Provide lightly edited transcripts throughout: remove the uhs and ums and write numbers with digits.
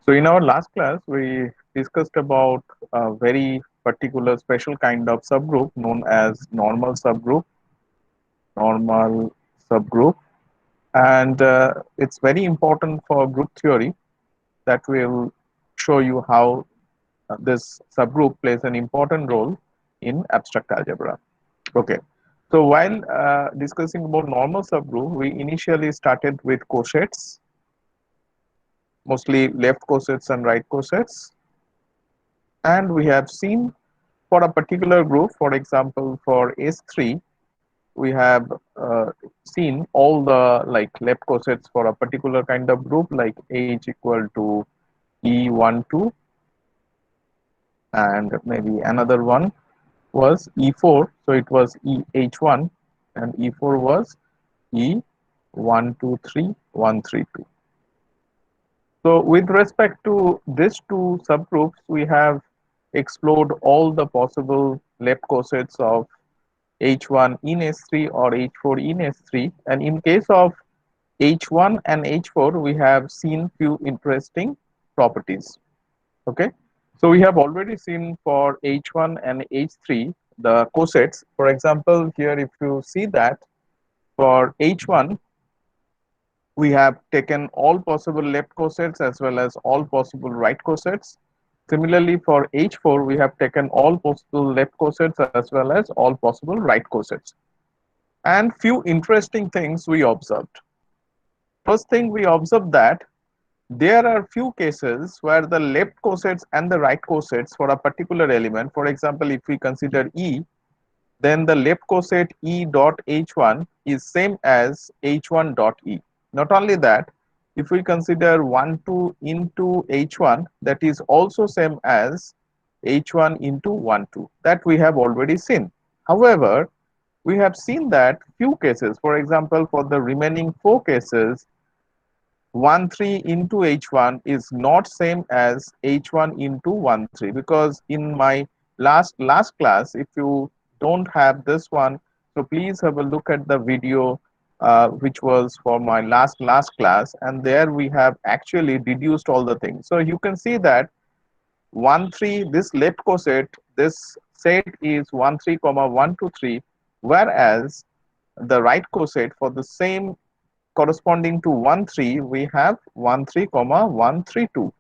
So in our last class, we discussed about a very particular special kind of subgroup known as normal subgroup, and it's very important for group theory that will show you how this subgroup plays an important role in abstract algebra. Okay. So while discussing about normal subgroup, we initially started with cosets, mostly left cosets and right cosets. And we have seen for a particular group, for example, for S3, we have seen all the like left cosets for a particular kind of group like H equal to E12, and maybe another one was E4, so it was EH1, and E4 was E123132. So with respect to these two subgroups, we have explored all the possible left cosets of H1 in S3 or H4 in S3, and in case of H1 and H4, we have seen few interesting properties. Okay, so we have already seen for H1 and H3 the cosets. For example, here if you see that for H1 we have taken all possible left cosets as well as all possible right cosets. Similarly, for H4 we have taken all possible left cosets as well as all possible right cosets. And few interesting things we observed. First thing, we observed that there are few cases where the left cosets and the right cosets for a particular element, for example, if we consider E, then the left coset E dot H1 is same as H1 dot E. Not only that, if we consider 1, 2 into H1, that is also same as H1 into 1, 2. That we have already seen. However, we have seen that few cases, for example, for the remaining 4 cases, 1, 3 into H1 is not same as H1 into 1, 3, because in my last class, if you don't have this one, so please have a look at the video which was for my last class, and there we have actually deduced all the things. So you can see that 1, 3, this left coset, this set is 1, 3 comma 1, 2, 3, whereas the right coset for the same corresponding to 1, 3, we have 1, 3 comma 1, 3, 2.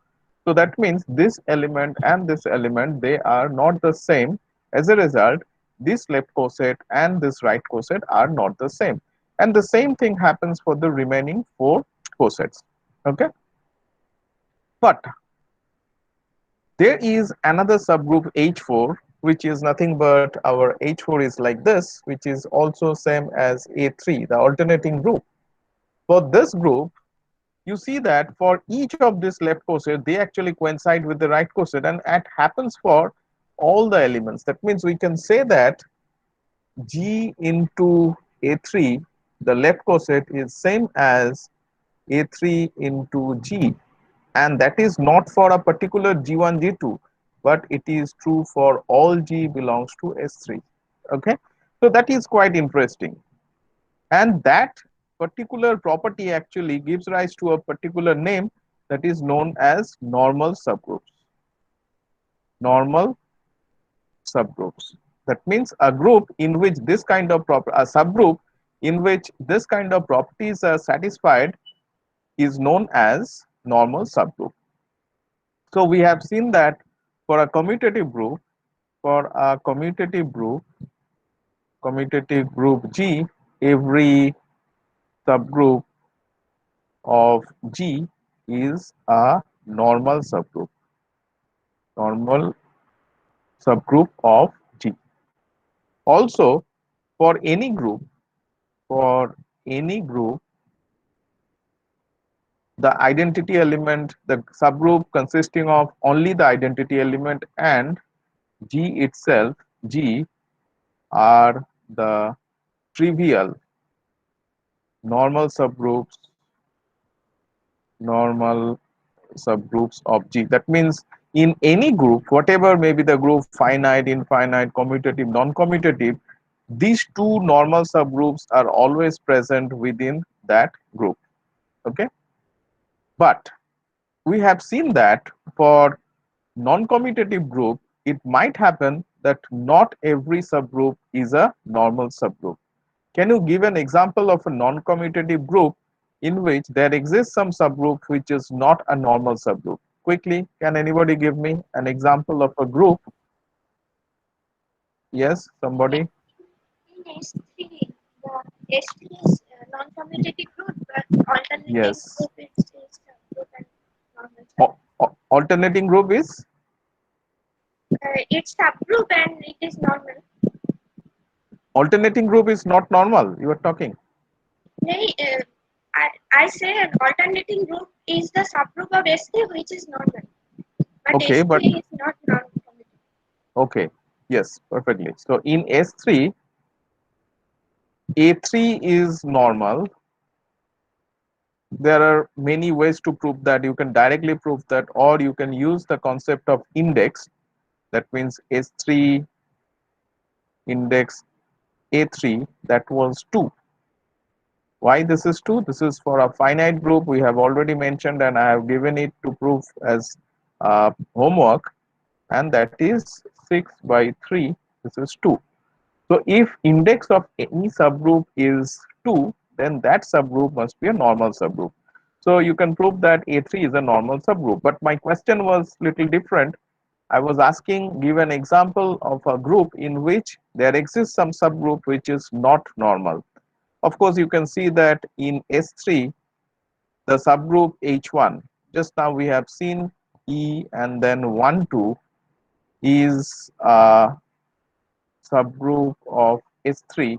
So that means this element and this element, they are not the same. As a result, this left coset and this right coset are not the same. And the same thing happens for the remaining 4 cosets. Okay. But there is another subgroup H4, which is nothing but our H4 is like this, which is also same as A3, the alternating group. For this group, you see that for each of these left coset, they actually coincide with the right coset, and it happens for all the elements. That means we can say that G into A3, the left coset is same as A3 into G, and that is not for a particular G1, G2, but it is true for all G belongs to S3. Okay, so that is quite interesting. And that particular property actually gives rise to a particular name that is known as normal subgroups. Normal subgroups. That means a group in which this kind of a subgroup in which this kind of properties are satisfied is known as normal subgroup. So we have seen that for a commutative group, commutative group G, every subgroup of G is a normal subgroup of G. Also, for any group, the identity element, the subgroup consisting of only the identity element and G itself, G are the trivial normal subgroups of G. That means in any group, whatever may be the group, finite, infinite, commutative, non-commutative, these two normal subgroups are always present within that group. Okay, but we have seen that for non-commutative group, it might happen that not every subgroup is a normal subgroup. Can you give an example of a non-commutative group in which there exists some subgroup which is not a normal subgroup? Quickly, can anybody give me an example of a group? Yes, somebody? In S3, the S3 is non-commutative group, but alternating Yes. group is subgroup and normal subgroup. Alternating group is It's subgroup and it is normal. alternating group is not normal. You are talking. Nay, I say an alternating group is the subgroup of S3 which is normal, but Okay, but S3 is not non-commutative. okay. Yes, perfectly. So in S3, A3 is normal. There are many ways to prove that. You can directly prove that, or you can use the concept of index. That means S3 index A3, that was 2. Why this is 2? This is for a finite group. We have already mentioned, and I have given it to prove as homework, and that is 6 by 3. This is 2. So if index of any subgroup is 2, then that subgroup must be a normal subgroup. So you can prove that A3 is a normal subgroup. But my question was little different. I was asking, give an example of a group in which there exists some subgroup which is not normal. Of course, you can see that in S3, the subgroup H1, just now we have seen E and then 1, 2 is a subgroup of S3,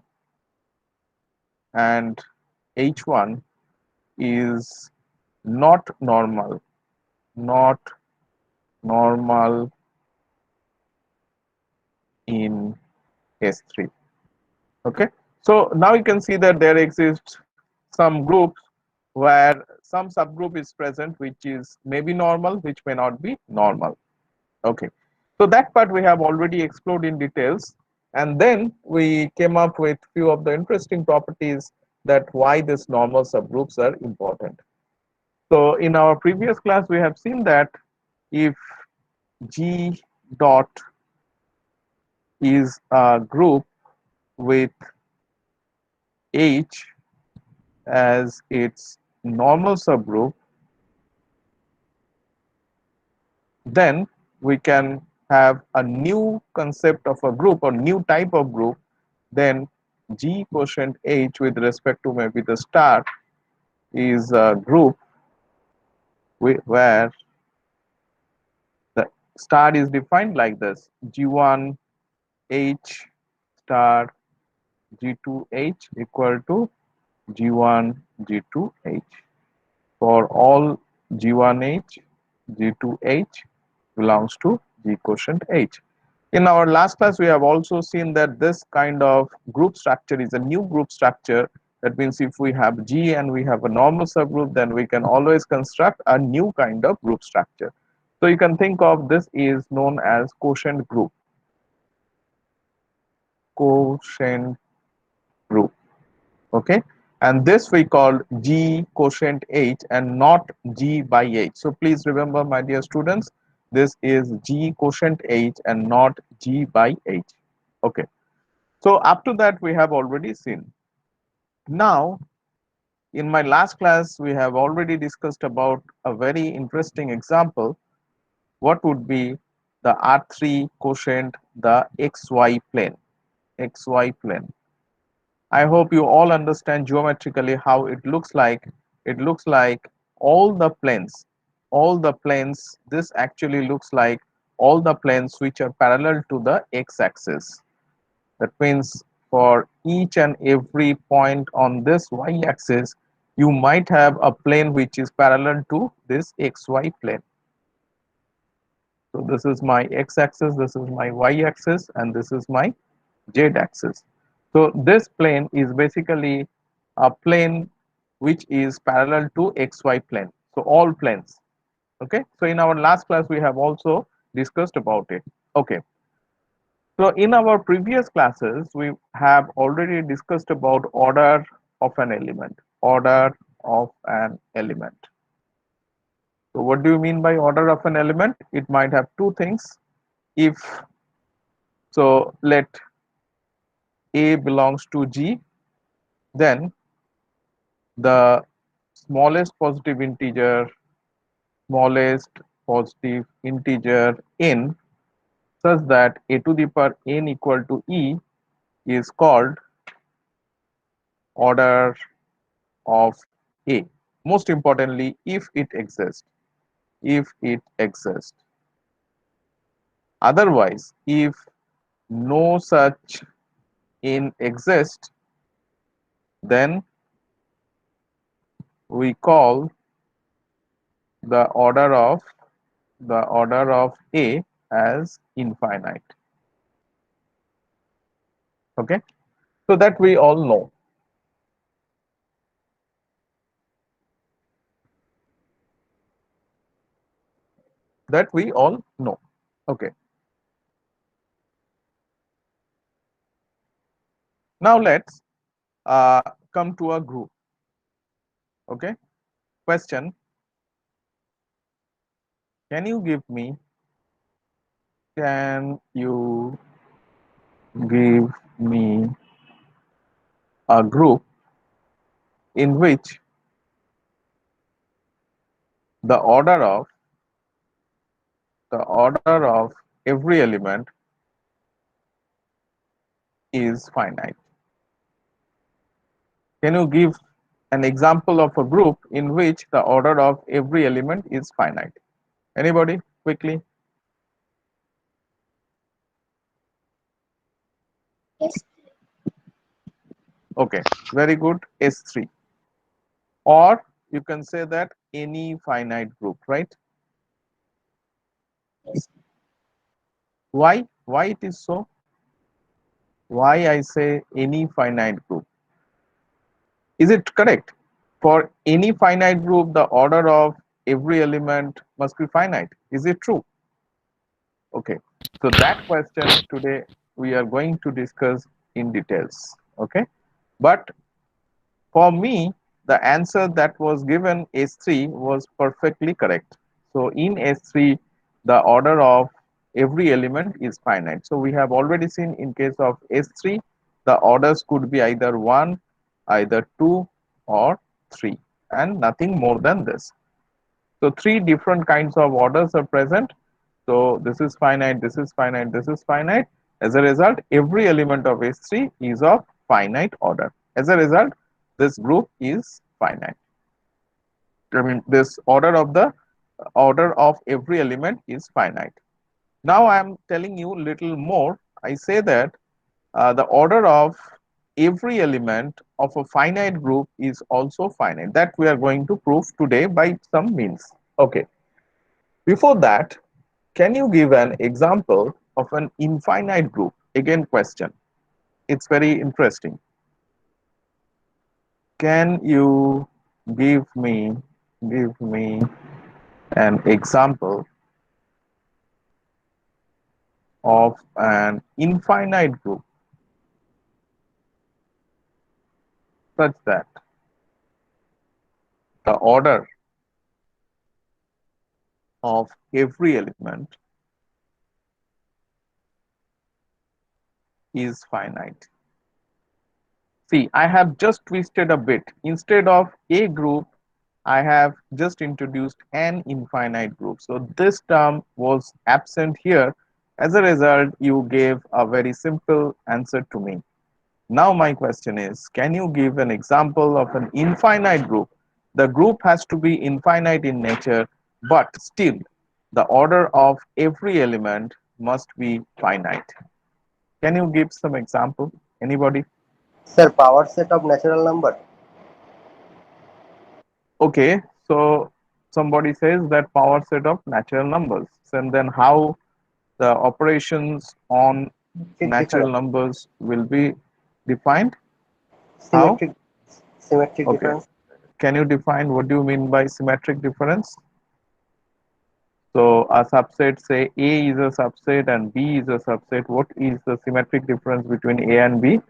and H1 is not normal, not normal in S3. Okay, so now you can see that there exists some groups where some subgroup is present which is maybe normal, which may not be normal. Okay, so that part we have already explored in details, and then we came up with few of the interesting properties that why these normal subgroups are important. So in our previous class, we have seen that if G dot is a group with H as its normal subgroup, then we can have a new concept of a group or new type of group. Then G quotient H with respect to maybe the star is a group where the star is defined like this: G1 H star G2H equal to G1 G2H. For all G1H, G2H belongs to G quotient H. In our last class, we have also seen that this kind of group structure is a new group structure. That means if we have G and we have a normal subgroup, then we can always construct a new kind of group structure. So you can think of this is known as quotient group. Quotient group. Okay, and this we call G quotient H and not G by H. So please remember, my dear students, this is G quotient H and not G by H. Okay, so up to that we have already seen. Now in my last class we have already discussed about a very interesting example. What would be the R3 quotient, the XY plane? XY plane. I hope you all understand geometrically how it looks like. It looks like all the planes, this actually looks like all the planes which are parallel to the x-axis. That means for each and every point on this y-axis, you might have a plane which is parallel to this xy plane. So this is my x-axis, this is my y-axis, and this is my z-axis. So this plane is basically a plane which is parallel to xy plane. So all planes. Okay. So in our last class we have also discussed about it. Okay. So in our previous classes we have already discussed about order of an element. Order of an element. So what do you mean by order of an element? It might have two things. If so, let A belongs to G, then the smallest positive integer, smallest positive integer n, such that a to the power n equal to e is called order of A. Most importantly, if it exists. If it exists. Otherwise, if no such n exists, then we call the order of A as infinite. Okay, so that we all know. That we all know. Okay, now let's come to a group. Okay, question: Can you give me? Can you give me a group in which the order of every element is finite? Can you give an example of a group in which the order of every element is finite? Anybody, quickly? Yes, Okay, very good. S3. Or you can say that any finite group, right? yes, Why? Why it is so? Why I say any finite group? Is it correct? For any finite group, the order of every element must be finite. Is it true? Okay. So that question today we are going to discuss in details. Okay. But for me, the answer that was given S3 was perfectly correct. So in S3, the order of every element is finite. So we have already seen in case of S3, the orders could be either 1, either 2, or 3, and nothing more than this. So three different kinds of orders are present. So this is finite, this is finite, this is finite. As a result, every element of S3 is of finite order. As a result, this group is finite. I mean, this order of every element is finite. Now I am telling you little more. I say that the order of every element of a finite group is also finite. That we are going to prove today by some means. Okay. Before that, can you give an example of an infinite group? Again, question. It's very interesting. Can you give me give me an example of an infinite group such that the order of every element is finite? See, I have just twisted a bit. Instead of a group, I have just introduced an infinite group. So this term was absent here. As a result, you gave a very simple answer to me. Now my question is, can you give an example of an infinite group? The group has to be infinite in nature, but still the order of every element must be finite. Can you give some example? Anybody? Sir, power set of natural number. Okay, so somebody says that power set of natural numbers, and then how the operations on Symmetric natural difference. numbers will be defined? How? Symmetric symmetric Okay. difference. Can you define what do you mean by symmetric difference? So a subset, say A is a subset and B is a subset. What is the symmetric difference between A and B?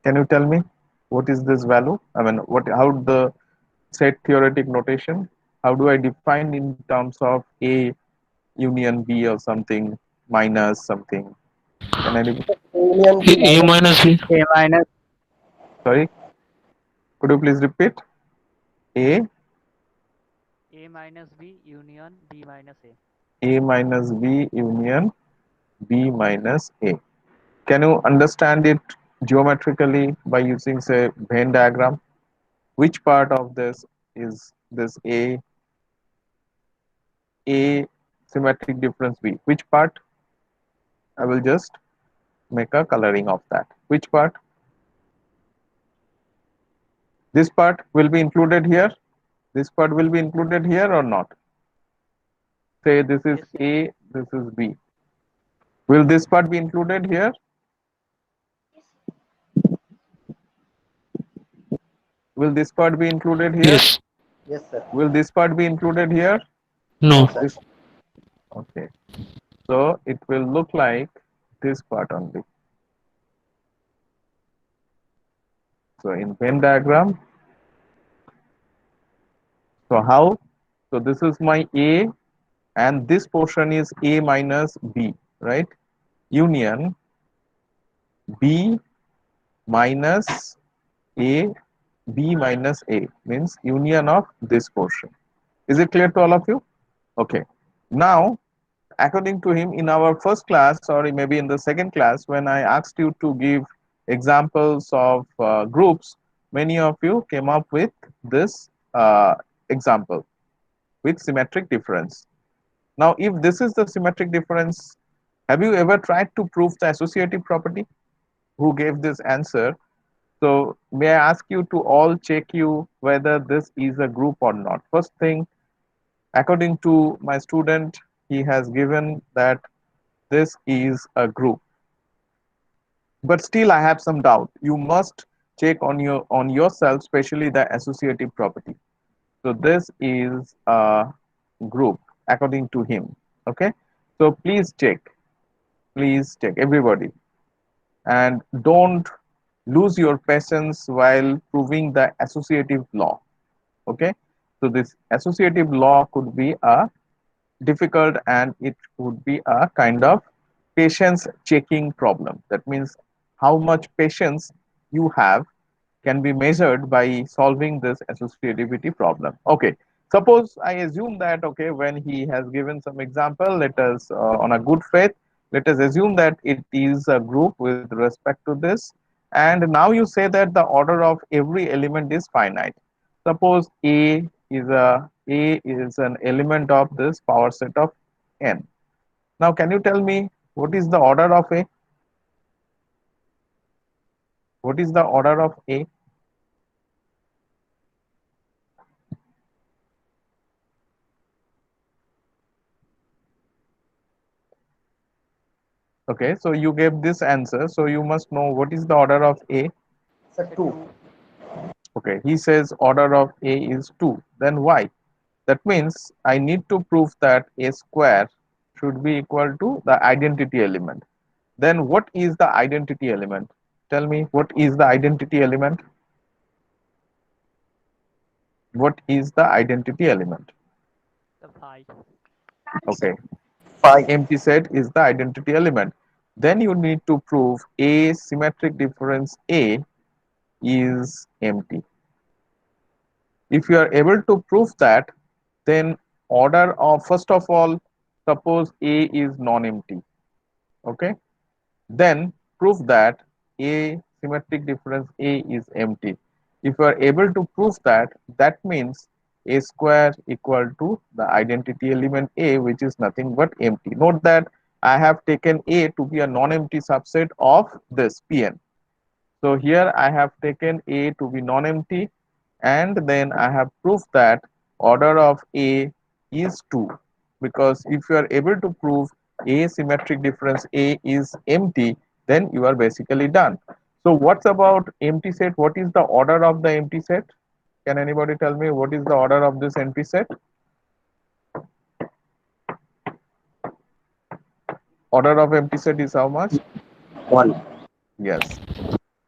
Can you tell me what is this value? I mean, what how the set theoretic notation? How do I define in terms of A union B or something minus something? Can I, Union B A minus minus B. A minus sorry, could you please repeat? A, A minus B union B minus A. A minus B union B minus A. Can you understand it geometrically by using, say, Venn diagram? Which part of this is this A symmetric difference B? Which part? I will just make a coloring of that. Which part? This part will be included here. This part will be included here or not? Say this is Yes, sir. A, this is B. Will this part be included here? Will this part be included here? Yes. yes sir. Will this part be included here? No No. sir. This, okay. So it will look like this part only. So in Venn diagram, so how? So this is my A and this portion is A minus B, right? Union B minus A, B minus A means union of this portion. Is it clear to all of you? Okay. Now, according to him, in our first class or maybe in the second class, when I asked you to give examples of groups, many of you came up with this example with symmetric difference. Now, if this is the symmetric difference, have you ever tried to prove the associative property? Who gave this answer? So, may I ask you to all check you whether this is a group or not? First thing, according to my student, he has given that this is a group. But still, I have some doubt. You must check on yourself, especially the associative property. So this is a group according to him. Okay. So please check everybody, and don't lose your patience while proving the associative law. Okay. So this associative law could be a difficult and it would be a kind of patience checking problem. That means how much patience you have can be measured by solving this associativity problem. Okay, suppose I assume that, okay, when he has given some example, let us on a good faith, let us assume that it is a group with respect to this, and now you say that the order of every element is finite. Suppose a is an element of this power set of n. Now can you tell me what is the order of a? What is the order of a? Okay, so you gave this answer, so you must know what is the order of A. Sir, Say 2. 2. Okay, he says order of A is 2. Then why? That means I need to prove that A square should be equal to the identity element. Then what is the identity element? Tell me, what is the identity element? What is the identity element? The 5. Okay, 5. empty set is the identity element. Then you need to prove A symmetric difference A is empty. If you are able to prove that, then order of, first of all, suppose A is non-empty. Okay, then prove that A symmetric difference A is empty. If you are able to prove that, that means A square equal to the identity element A, which is nothing but empty. Note that I have taken A to be a non-empty subset of this Pn. So here I have taken A to be non-empty, and then I have proved that order of A is 2, because if you are able to prove A symmetric difference A is empty, then you are basically done. So what's about empty set? What is the order of the empty set? Can anybody tell me what is the order of this empty set? Order of empty set is how much? 1. Yes.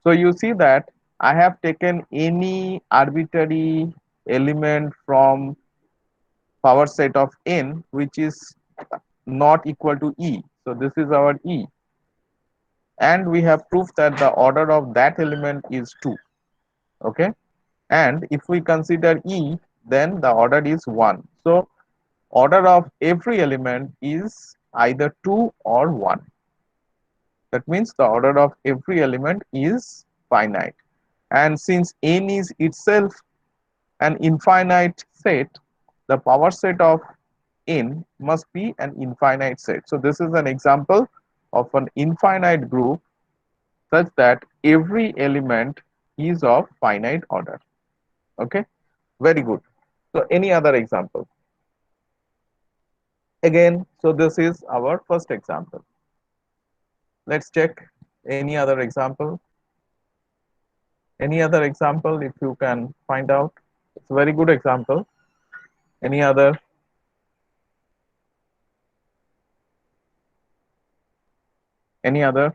So you see that I have taken any arbitrary element from power set of n which is not equal to e. So this is our e, and we have proof that the order of that element is 2. Okay, and if we consider e, then the order is 1. So order of every element is either 2 or 1. That means the order of every element is finite. And since n is itself an infinite set, the power set of n must be an infinite set. So this is an example of an infinite group such that every element is of finite order. Okay, very good. So any other example? Again, so this is our first example. Let's check any other example. Any other example if you can find out? It's a very good example. Any other? Any other?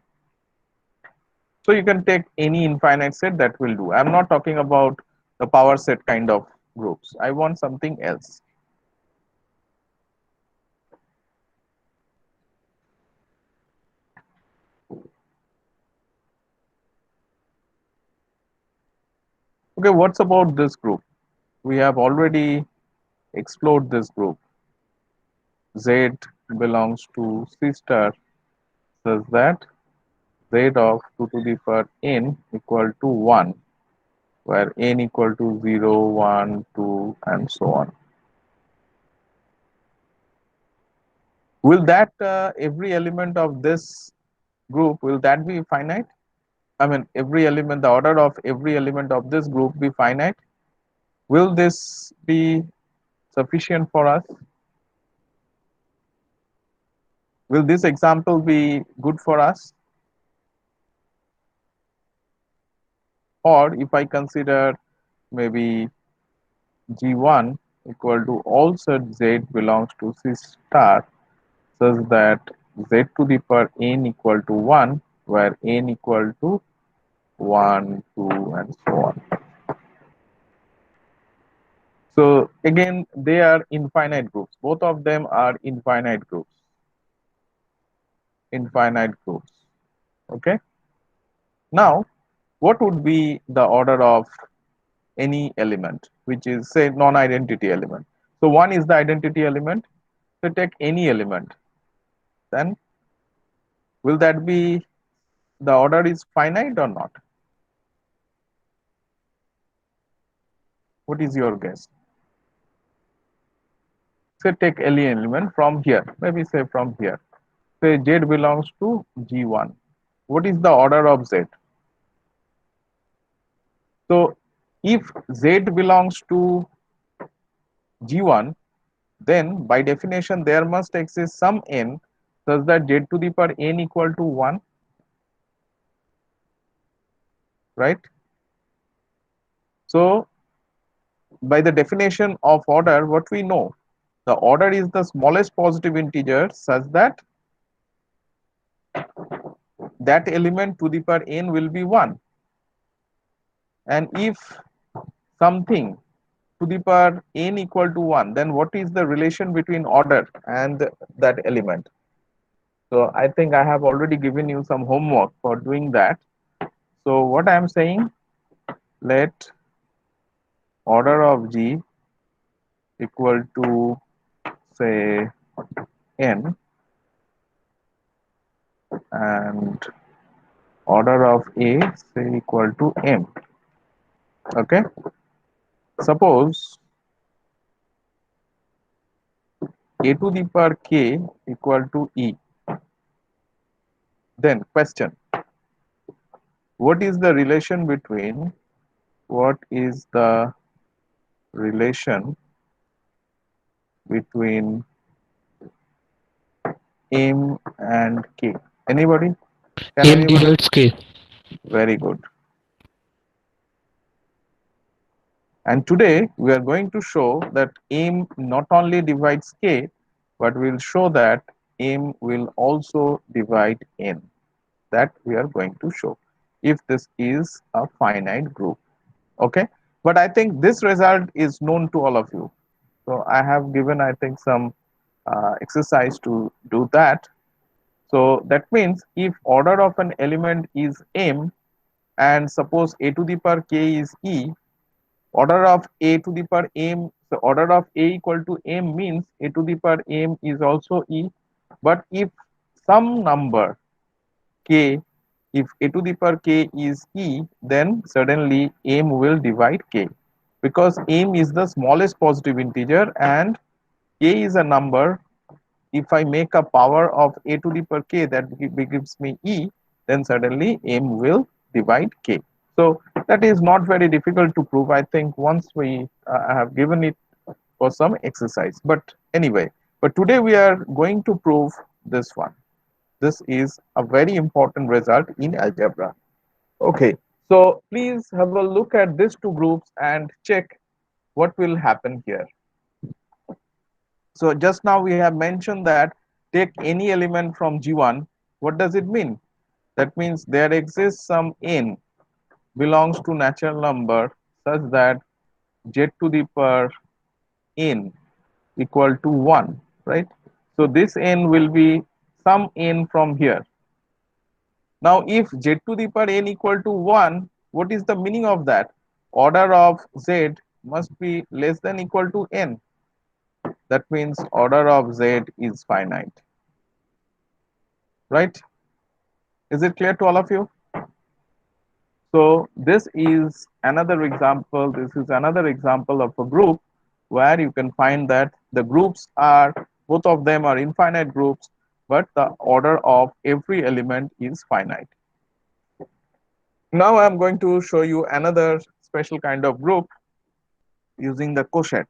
So you can take any infinite set, that will do. I'm not talking about the power set kind of groups. I want something else. Okay, what's about this group? We have already explored this group. Z belongs to C star such that Z of 2 to the power n equal to 1, where n equal to 0, 1, 2, and so on. Will that every element of this group, will that be finite? I mean, every element, the order of every element of this group be finite? Will this be sufficient for us? Will this example be good for us? Or if I consider maybe G1 equal to all such Z belongs to C star such that Z to the power n equal to 1, where n equal to 1, 2, and so on. So again, they are infinite groups. Both of them are infinite groups. Infinite groups. Okay. Now, what would be the order of any element, which is say non-identity element? So one is the identity element. So take any element. Then will that be the order is finite or not? What is your guess? Say take any element from here. Maybe say from here. Say Z belongs to G1. What is the order of Z? So if Z belongs to G1, then by definition there must exist some n such that Z to the power n equal to 1, right? So by the definition of order, what we know, the order is the smallest positive integer such that that element to the power n will be 1. And if something to the power n equal to 1, then what is the relation between order and that element? So I think I have already given you some homework for doing that. So what I am saying, let order of G equal to say n, and order of A say equal to m. Okay. Suppose a to the power k equal to e. Then question, what is the relation between, what is the relation between m and k? Anybody? Can M anybody? divides K. Very good. And today we are going to show that m not only divides k, but we'll show that m will also divide n. That we are going to show if this is a finite group. Okay, But I think this result is known to all of you. So I have given, I think, some exercise to do that. So that means if order of an element is m and suppose a to the power k is e, order of a to the power m, so order of a equal to m means a to the power m is also e. But if some number k, if a to the power k is e, then suddenly m will divide k, because m is the smallest positive integer and k is a number. If I make a power of a to the power k that gives me e, then suddenly m will divide k. So that is not very difficult to prove. I think once we have given it for some exercise. But anyway, but today we are going to prove this one. This is a very important result in algebra. Okay, so please have a look at these two groups and check what will happen here. So just now we have mentioned that take any element from G1. What does it mean? That means there exists some n belongs to natural number such that z to the power n equal to 1, right? So this n will be some n from here. Now if z to the power n equal to 1, what is the meaning of that? Order of z must be less than equal to n. That means order of z is finite, right? Is it clear to all of you? So this is another example. This is another example of a group where you can find that the groups are, both of them are infinite groups, but the order of every element is finite. Now I'm going to show you another special kind of group using the quotient.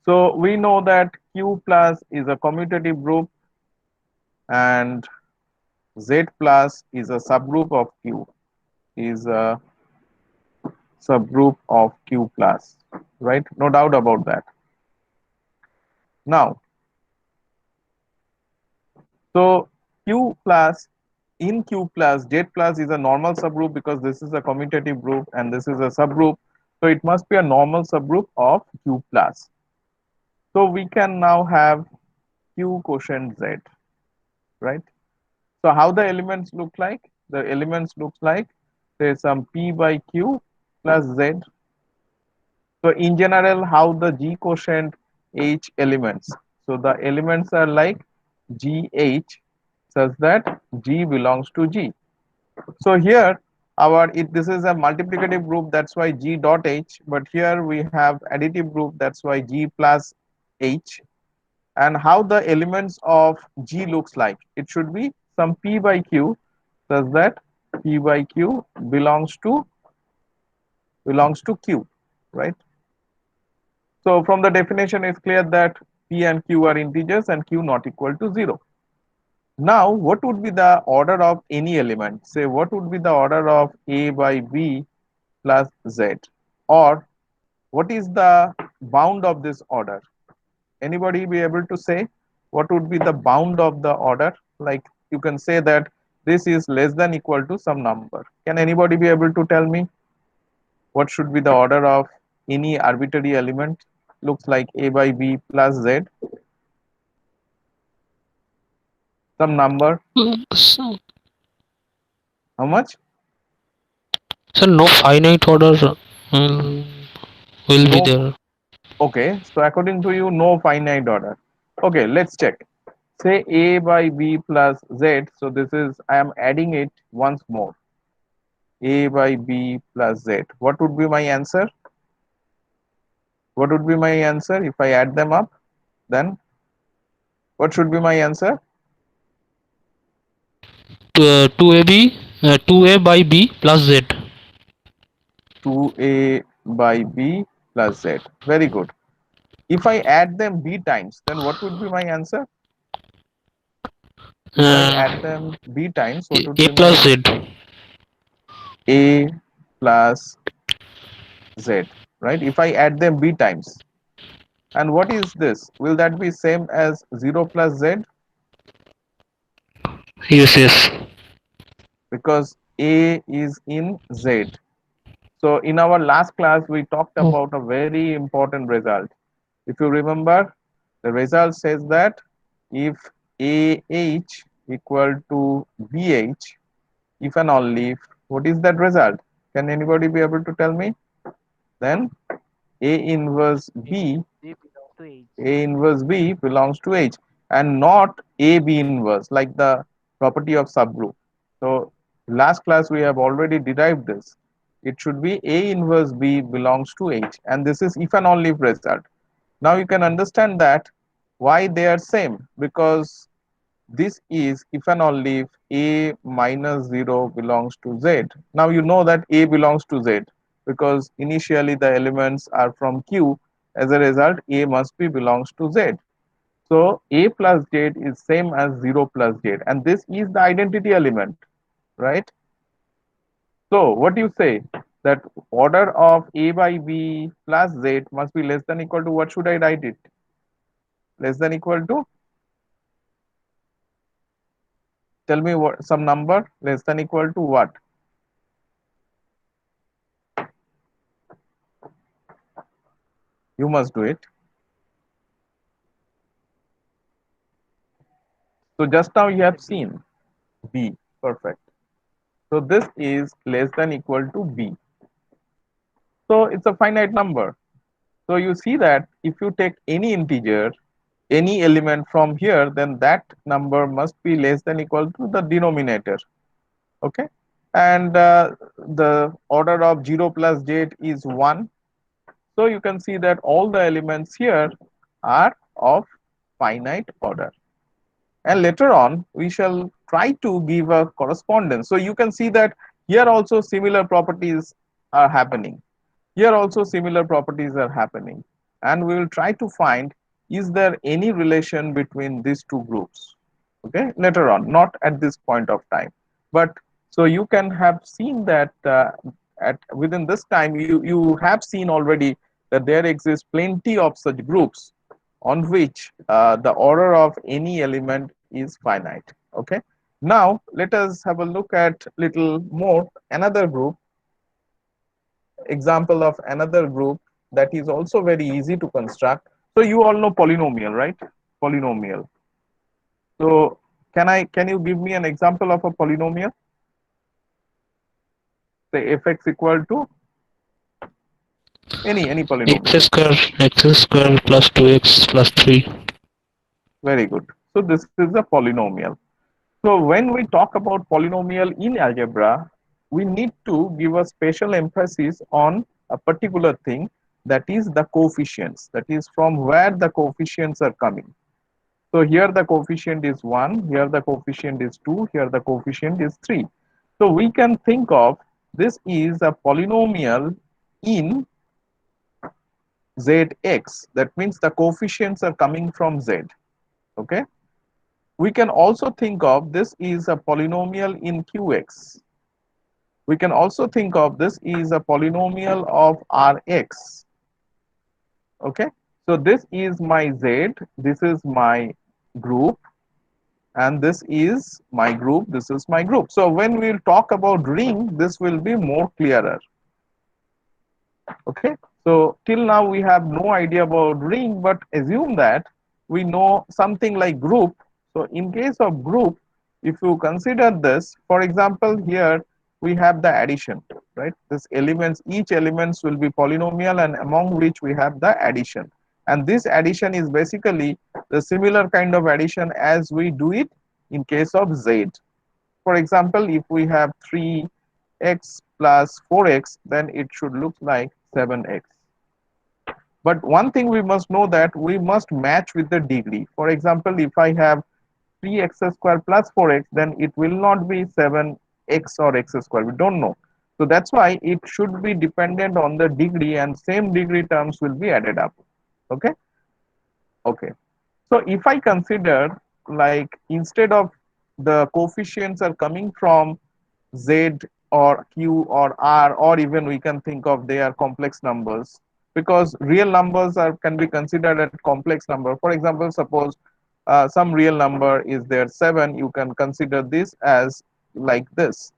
So we know that Q plus is a commutative group and Z plus is a subgroup of Q, is a subgroup of Q plus, right? No doubt about that. Now, so Q plus, in Q plus, Z plus is a normal subgroup because this is a commutative group and this is a subgroup. So it must be a normal subgroup of Q plus. So we can now have Q quotient Z, right? So how the elements look like? The elements looks like say some P by Q plus Z. So in general, how the G quotient H elements. So the elements are like GH such that G belongs to G. So here our this is a multiplicative group, that's why G dot H, but here we have additive group, that's why G plus H. And how the elements of G looks like? It should be some P by Q such that P by Q belongs to Q, right? So from the definition it's clear that P and Q are integers and Q not equal to 0. Now what would be the order of any element? Say what would be the order of A by B plus Z? Or what is the bound of this order? Anybody be able to say what would be the bound of the order? Like you can say that this is less than equal to some number. Can anybody be able to tell me what should be the order of any arbitrary element? Looks like A by B plus Z, some number. So, How much? so no finite order will be No. there. Okay, so according to you, no finite order. Okay, let's check. Say A by B plus Z. So this is, I am adding it once more. A by B plus Z. What would be my answer? What would be my answer if I add them up? Then what should be my answer? 2a by b plus z. 2A by B plus Z. Very good. If I add them B times, then what would be my answer? If I Uh, add them B times, what would a be my plus z. answer? A plus Z, right? If I add them B times. And what is this? Will that be same as 0 plus Z? Yes, yes. Because A is in Z. So in our last class, we talked Oh, about a very important result. If you remember, the result says that if AH equal to BH, if and only if, what is that result? Can anybody be able to tell me? Then A inverse B, G belongs to H. A inverse B belongs to H and not A B inverse like the property of subgroup. So last class we have already derived this. It should be A inverse B belongs to H, and this is if and only if result. Now you can understand that why they are same, because this is if and only if A minus 0 belongs to Z. Now you know that A belongs to Z because initially the elements are from Q. As a result, A must be belongs to Z. So A plus Z is same as 0 plus Z, and this is the identity element, right? So what do you say? That order of A by B plus Z must be less than equal to, what should I write it? Less than equal to, tell me what, some number less than equal to what? You must do it. So just now you have Say B. seen B, perfect. So this is less than equal to B. So it's a finite number. So you see that if you take any integer, any element from here, then that number must be less than equal to the denominator. Okay. And the order of 0 plus z is 1. So you can see that all the elements here are of finite order. And later on we shall try to give a correspondence. So you can see that here also similar properties are happening, here also similar properties are happening, and we will try to find, is there any relation between these two groups, okay, later on, not at this point of time. But so you can have seen that at within this time you have seen already that there exists plenty of such groups on which the order of any element is finite. Okay, now let us have a look at little more another group, example of another group that is also very easy to construct. So you all know polynomial, right? Polynomial. So can you give me an example of a polynomial? Say fx equal to any x polynomial. square x square plus 2x plus 3. Very good. So this is a polynomial. So when we talk about polynomial in algebra, we need to give a special emphasis on a particular thing, that is the coefficients, that is from where the coefficients are coming. So here the coefficient is 1, here the coefficient is 2, here the coefficient is 3. So we can think of this is a polynomial in zx, that means the coefficients are coming from z. Okay, we can also think of this is a polynomial in qx. We can also think of this is a polynomial of Rx. Okay, so this is my Z, this is my group, and this is my group, this is my group. So when we'll talk about ring, this will be more clearer. Okay, so till now we have no idea about ring, but assume that we know something like group. So in case of group, if you consider this, for example, here we have the addition, right? This elements, each elements will be polynomial, and among which we have the addition, and this addition is basically the similar kind of addition as we do it in case of z. For example, if we have 3x plus 4x, then it should look like 7x. But one thing we must know, that we must match with the degree. For example, if I have 3x square plus 4x, then it will not be 7x or x square. We don't know. So that's why it should be dependent on the degree, and same degree terms will be added up. Okay. Okay. So if I consider, like, instead of the coefficients are coming from z or q or r, or even we can think of they are complex numbers, because real numbers are can be considered as complex number. For example, suppose some real number is there 7, you can consider this as like this,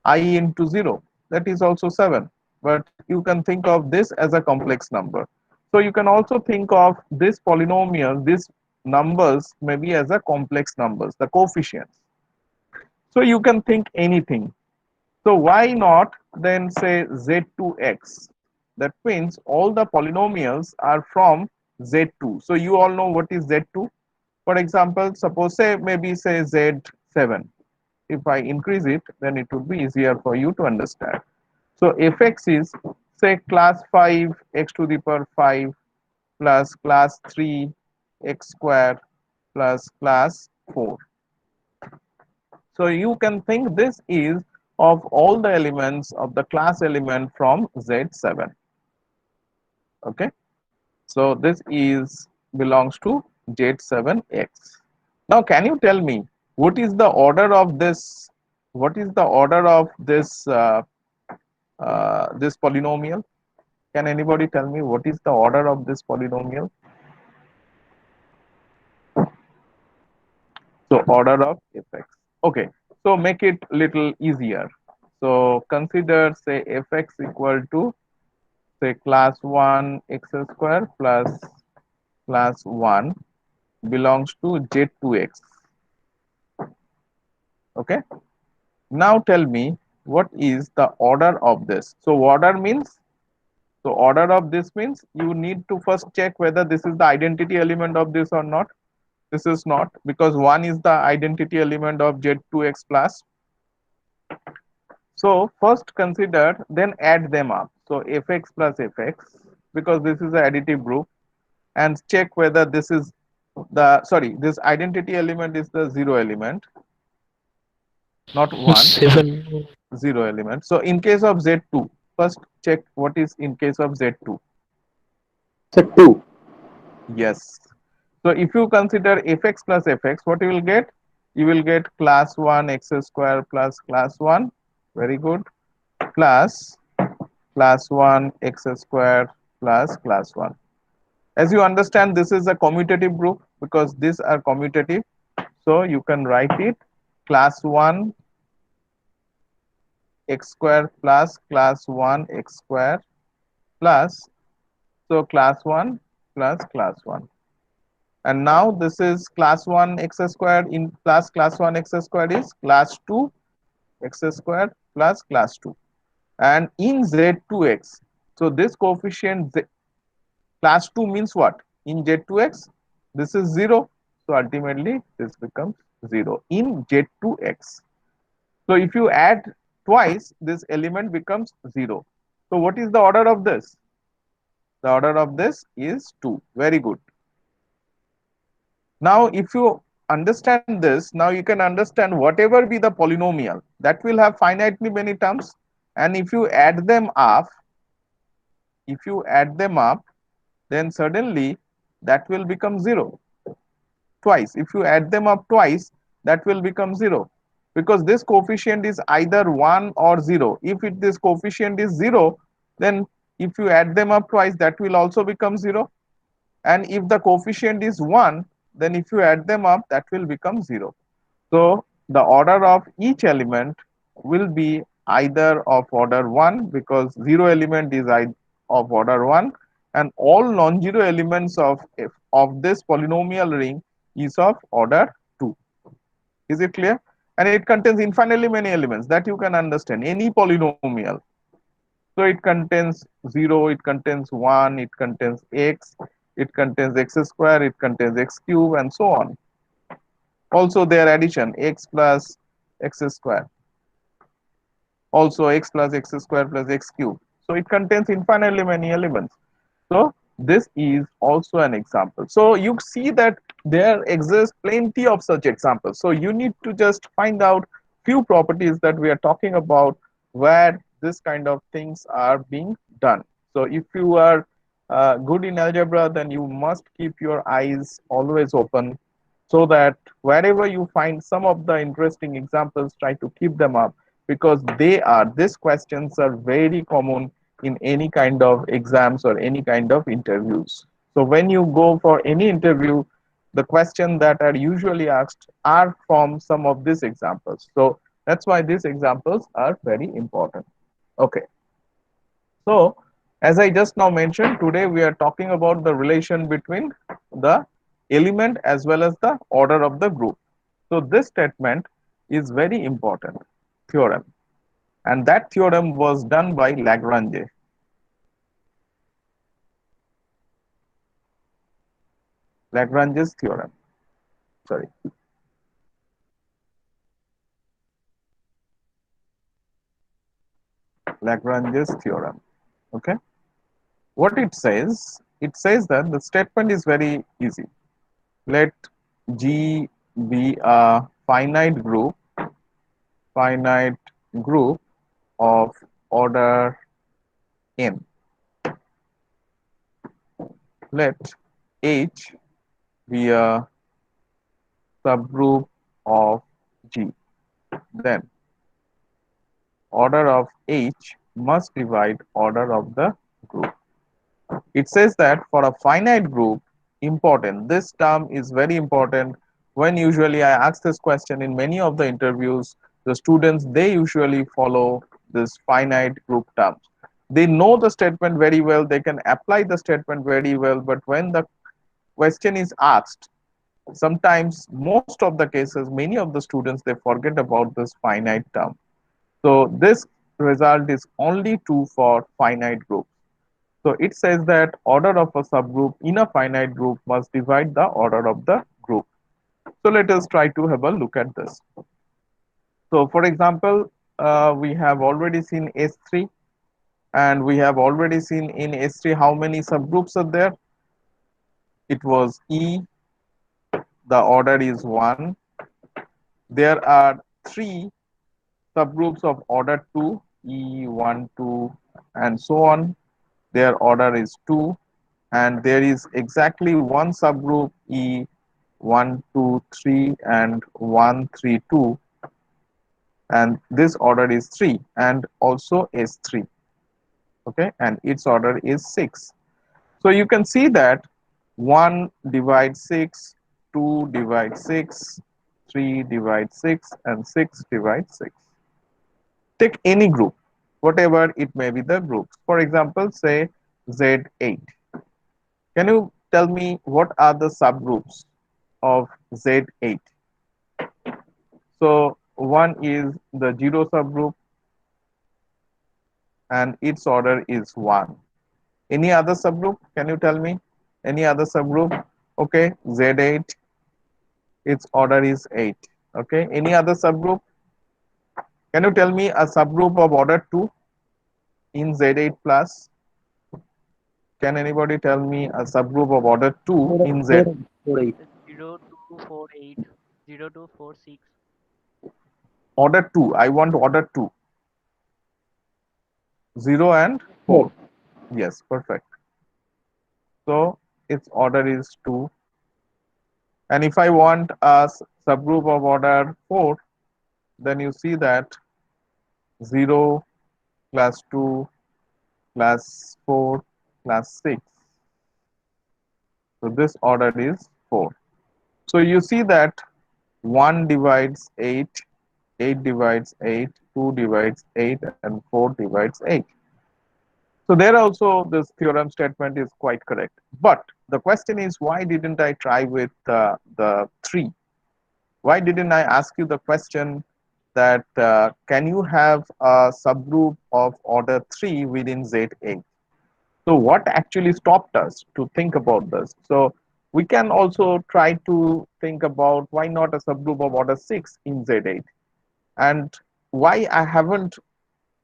I into 0, that is also 7. but you can think of this as a complex number. So you can also think of this polynomial, these numbers maybe as a complex numbers, the coefficients. So you can think anything. So why not then say z2x? That means all the polynomials are from z2. So you all know what is z2. For example, suppose say maybe say z7. If I increase it, then it would be easier for you to understand. So fx is say class 5 x to the power 5 plus class 3 x square plus class 4. So you can think this is of all the elements of the class element from Z7. Okay. So this is belongs to Z7X. Now can you tell me what is the order of this? What is the order of this polynomial? Can anybody tell me what is the order of this polynomial? So order of fx. Okay. So make it little easier. So consider say fx equal to say class 1 x square plus class 1 belongs to z2x. Okay. Now tell me what is the order of this. So order means, so order of this means you need to first check whether this is the identity element of this or not. This is not, because 1 is the identity element of z2x plus. So first consider, then add them up. So fx plus fx, because this is an additive group, and check whether this is the, sorry, this identity element is the zero element, not 1, 7. zero element. So in case of z2, first check what is in case of z2. So 2. Yes. So if you consider fx plus fx, what you will get? You will get class 1 x square plus class 1. Very good. Plus class 1 x square plus class 1. As you understand, this is a commutative group because these are commutative. So you can write it class 1 x square plus class 1 x square plus, so class 1 plus class 1. And now this is class 1 x squared in plus class 1 x squared is class 2 x squared plus class 2. And in z2x, so this coefficient class 2 means what? In z2x, this is 0. So ultimately, this becomes 0 in z2x. So if you add twice, this element becomes 0. So what is the order of this? The order of this is 2. Very good. Now, if you understand this, now you can understand whatever be the polynomial, that will have finitely many terms. And if you add them up, then suddenly that will become 0 twice. If you add them up twice, that will become 0, because this coefficient is either 1 or 0. If this coefficient is 0, then if you add them up twice, that will also become 0. And if the coefficient is 1, then if you add them up, that will become 0. So the order of each element will be either of order 1, because 0 element is of order 1, and all non-zero elements of this polynomial ring is of order 2. Is it clear? And it contains infinitely many elements that you can understand. Any polynomial. So it contains 0, it contains 1, it contains x, it contains x square, it contains x cube, and so on. Also their addition, x plus x square, also x plus x square plus x cube. So it contains infinitely many elements. So this is also an example. So you see that there exists plenty of such examples. So you need to just find out few properties that we are talking about where this kind of things are being done. So if you are good in algebra, then you must keep your eyes always open, so that wherever you find some of the interesting examples, try to keep them up, because these questions are very common in any kind of exams or any kind of interviews. So when you go for any interview, the questions that are usually asked are from some of these examples. So that's why these examples are very important. Okay. So, as I just now mentioned, today we are talking about the relation between the element as well as the order of the group. So, this statement is very important theorem, and that theorem was done by Lagrange. Lagrange's theorem. Sorry, Lagrange's theorem. Okay, what it says? It says that the statement is very easy. Let G be a finite group of order n. Let H be a subgroup of G. Then order of H must divide order of the group. It says that for a finite group, important, this term is very important. When usually I ask this question in many of the interviews, the students, they usually follow this finite group terms. They know the statement very well, they can apply the statement very well, but when the question is asked, sometimes, most of the cases, many of the students, they forget about this finite term. So this result is only true for finite groups. So it says that order of a subgroup in a finite group must divide the order of the group. So let us try to have a look at this. So for example, we have already seen S3, and we have already seen in S3 how many subgroups are there. It was E, the order is 1. There are 3 subgroups of order 2, E1, 2, and so on. Their order is 2, and there is exactly one subgroup E1, 2, 3, and 1, 3, 2, and this order is 3, and also S3. Okay, and its order is 6. So you can see that 1 divides 6, 2 divides 6, 3 divides 6, and 6 divides 6. Take any group, whatever it may be the groups. For example, say Z8. Can you tell me what are the subgroups of Z8? So one is the 0 subgroup, and its order is 1. Any other subgroup? Can you tell me? Any other subgroup? Okay, Z8, its order is 8. Okay, any other subgroup? Can you tell me a subgroup of order 2 in Z8 plus? Can anybody tell me a subgroup of order 2 in Z? 4, 8. 0 2 4 8 0 2 4 6. Order 2. I want order 2. 0 and 4. 4. Yes, perfect. So its order is 2. And if I want a subgroup of order 4, then you see that 0 plus 2 plus 4 plus 6. So this order is 4. So you see that 1 divides 8, 8 divides 8, 2 divides 8, and 4 divides 8. So there also this theorem statement is quite correct. But the question is, why didn't I try with the 3? Why didn't I ask you the question that can you have a subgroup of order 3 within Z8? So what actually stopped us to think about this? So we can also try to think about why not a subgroup of order 6 in Z8, and why I haven't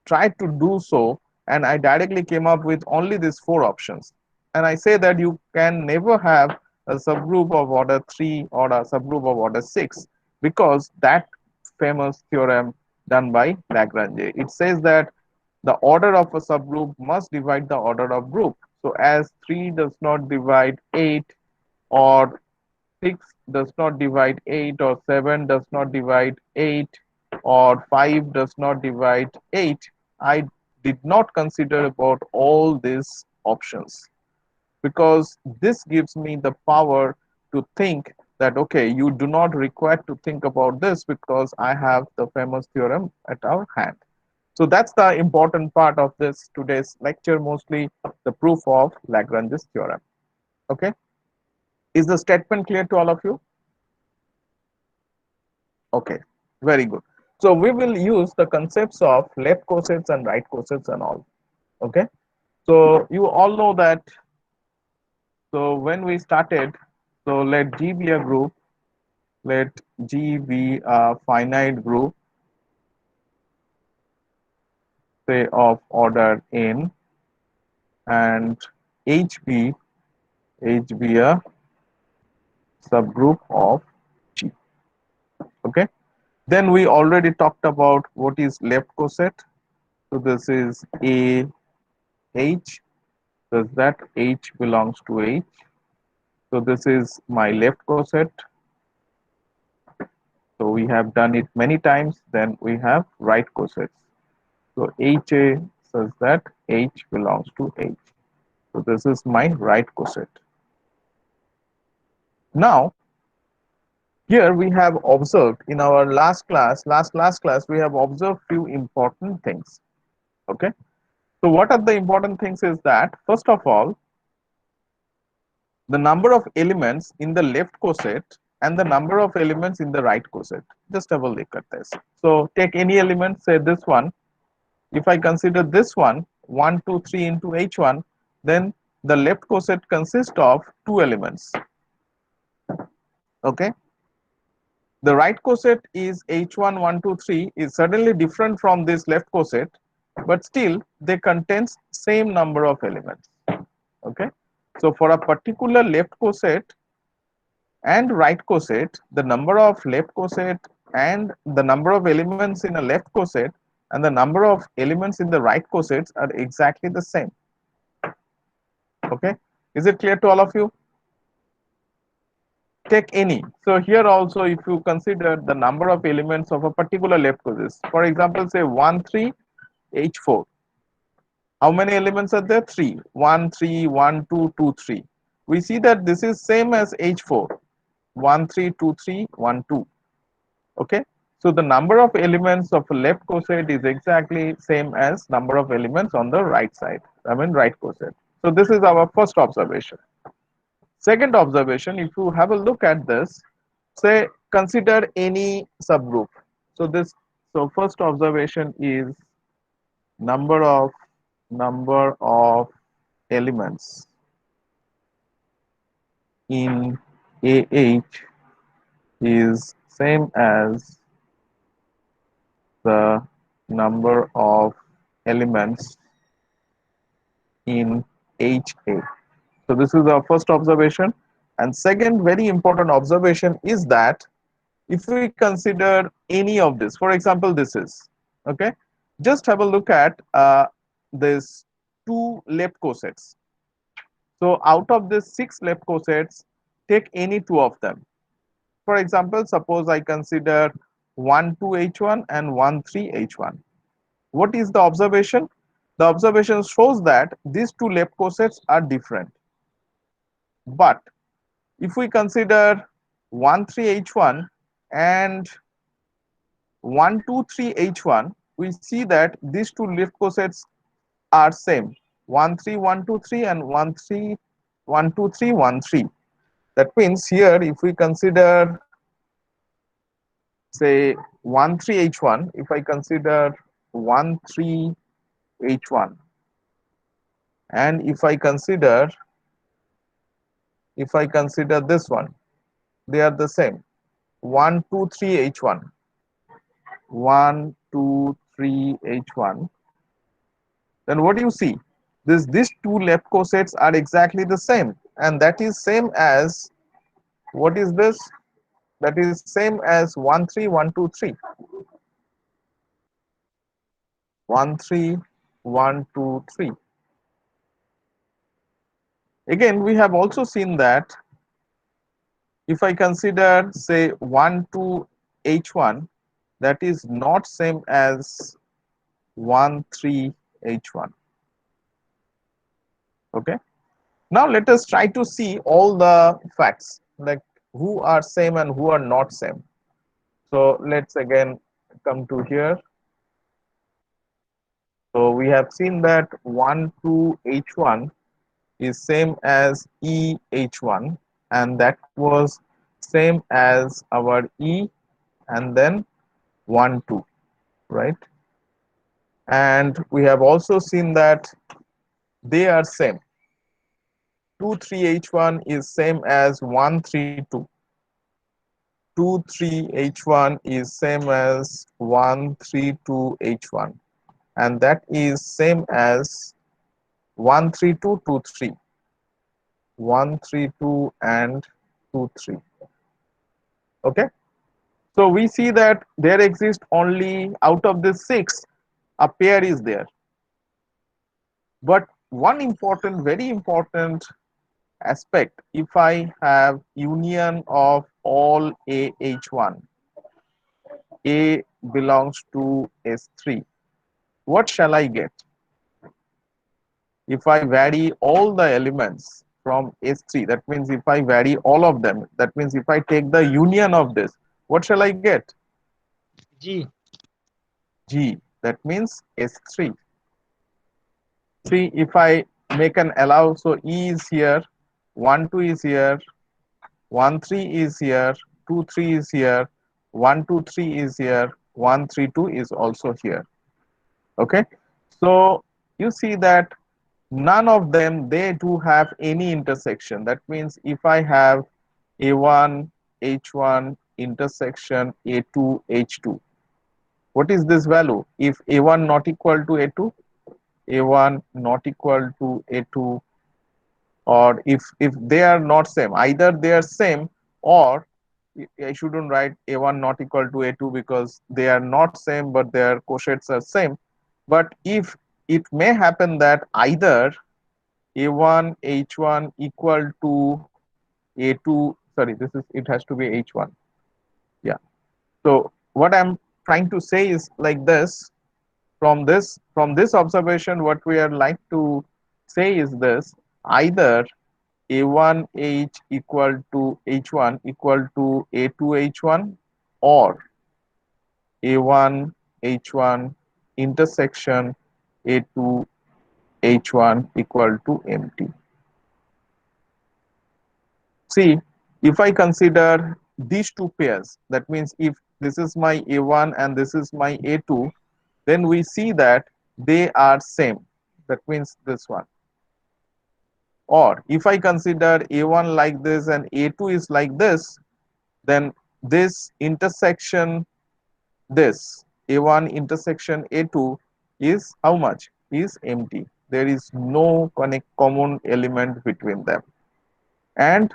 tried to do so, and I directly came up with only these 4 options. And I say that you can never have a subgroup of order 3 or a subgroup of order 6, because that famous theorem done by Lagrange, it says that the order of a subgroup must divide the order of group. So as 3 does not divide 8, or 6 does not divide 8, or 7 does not divide 8, or 5 does not divide 8, I did not consider about all these options, because this gives me the power to think that okay, you do not require to think about this because I have the famous theorem at our hand. So that's the important part of this today's lecture, mostly the proof of Lagrange's theorem. Okay, is the statement clear to all of you? Okay, very good. So we will use the concepts of left cosets and right cosets and all. Okay, so you all know that. So when we started, so let G be a group, let G be a finite group, say of order n, and H be a subgroup of G. Okay, then we already talked about what is left coset. So this is A H, does that H belongs to H. So this is my left coset. So we have done it many times. Then we have right cosets. So HA says that H belongs to H. So this is my right coset. Now, here we have observed in our last class, last class, we have observed few important things. Okay. So what are the important things is that, first of all, the number of elements in the left coset and the number of elements in the right coset. Just have a look at this. So take any element, say this one. If I consider this one, 1, 2, 3 into H1, then the left coset consists of 2 elements. Okay. The right coset is H1, 1, 2, 3 is certainly different from this left coset, but still they contains same number of elements. Okay. So for a particular left coset and right coset, the number of left coset and the number of elements in a left coset and the number of elements in the right cosets are exactly the same. Okay, is it clear to all of you? Take any. So here also, if you consider the number of elements of a particular left coset, for example, say 1, 3, H4. How many elements are there? 3. 1, 3, 1, 2, 2, 3. We see that this is same as H4. 1, 3, 2, 3, 1, 2. Okay, so the number of elements of a left coset is exactly same as number of elements on the right side, I mean right coset. So this is our first observation. Second observation, if you have a look at this, say consider any subgroup. So this, so first observation is number of elements in AH is same as the number of elements in HA. So this is our first observation. And second very important observation is that if we consider any of this, for example, this is, okay, just have a look at this 2 left cosets. So out of this 6 left cosets, take any 2 of them. For example, suppose I consider 1, 2 H1 and 1, 3 H1. What is the observation? The observation shows that these 2 left cosets are different. But if we consider 1, 3 H1 and 1, 2, 3 H1, we see that these 2 left cosets are same. 1, 3, 1, 2, 3 and 1, 3, 1, 2, 3, 1, 3. That means here if we consider say 1, 3 H1, if I consider 1, 3 H1 and if I consider this one, they are the same. 1, 2, 3 H1, 1, 2, 3 H1. Then what do you see? These 2 left cosets are exactly the same, and that is same as, what is this? That is same as 1, 3, 1, 2, 3. 1, 3, 1, 2, 3. Again, we have also seen that if I consider say 1, 2 H1, that is not same as 1, 3 H1. Okay. Now let us try to see all the facts, like who are same and who are not same. So let's again come to here. So we have seen that 1 to H1 is same as EH1, and that was same as our E and then 1 2, right? And we have also seen that they are same. 2 3H1 is same as 1 3 2. 2 3H1 is same as 1 3 2 H1, and that is same as 1 3 2 2 3. 1 3 2 and 2 3. Okay, so we see that there exists only out of this 6 a pair is there, but one important, very important aspect, if I have union of all AH1, A belongs to S3, what shall I get? If I vary all the elements from S3, that means if I vary all of them, that means if I take the union of this, what shall I get? G. G, that means S3. See, if I make an allow, so E is here, 1 2 is here, 1 3 is here, 2 3 is here, 1 2 3 is here, 1 3 2 is also here. Okay, so you see that none of them, they do have any intersection. That means if I have A1 H1 intersection A2 H2, what is this value? If A1 not equal to A2, A1 not equal to A2, or if they are not same, either they are same, or I shouldn't write A1 not equal to A2 because they are not same but their cosets are same. But if it may happen that either A1 H1 equal to A2, sorry, this is, it has to be H1. Yeah, so what I'm trying to say is like this, from this observation, what we are like to say is this: either A1H equal to H1 equal to A2H1, or A1 H1 intersection A2 H1 equal to empty. See, if I consider these two pairs, that means if this is my A1 and this is my A2, then we see that they are same. That means this one. Or if I consider A1 like this and A2 is like this, then this intersection, this A1 intersection A2 is how much? Is empty. There is no common element between them. And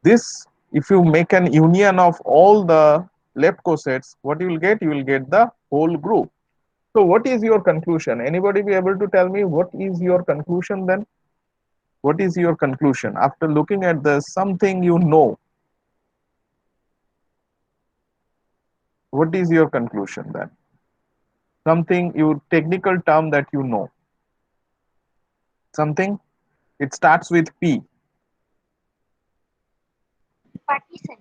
this, if you make an union of all the left cosets, what you will get? You will get the whole group. So what is your conclusion? Anybody be able to tell me what is your conclusion then? What is your conclusion after looking at this? Something you know. What is your conclusion then? Something, you technical term that you know. Something, it starts with P. Partition.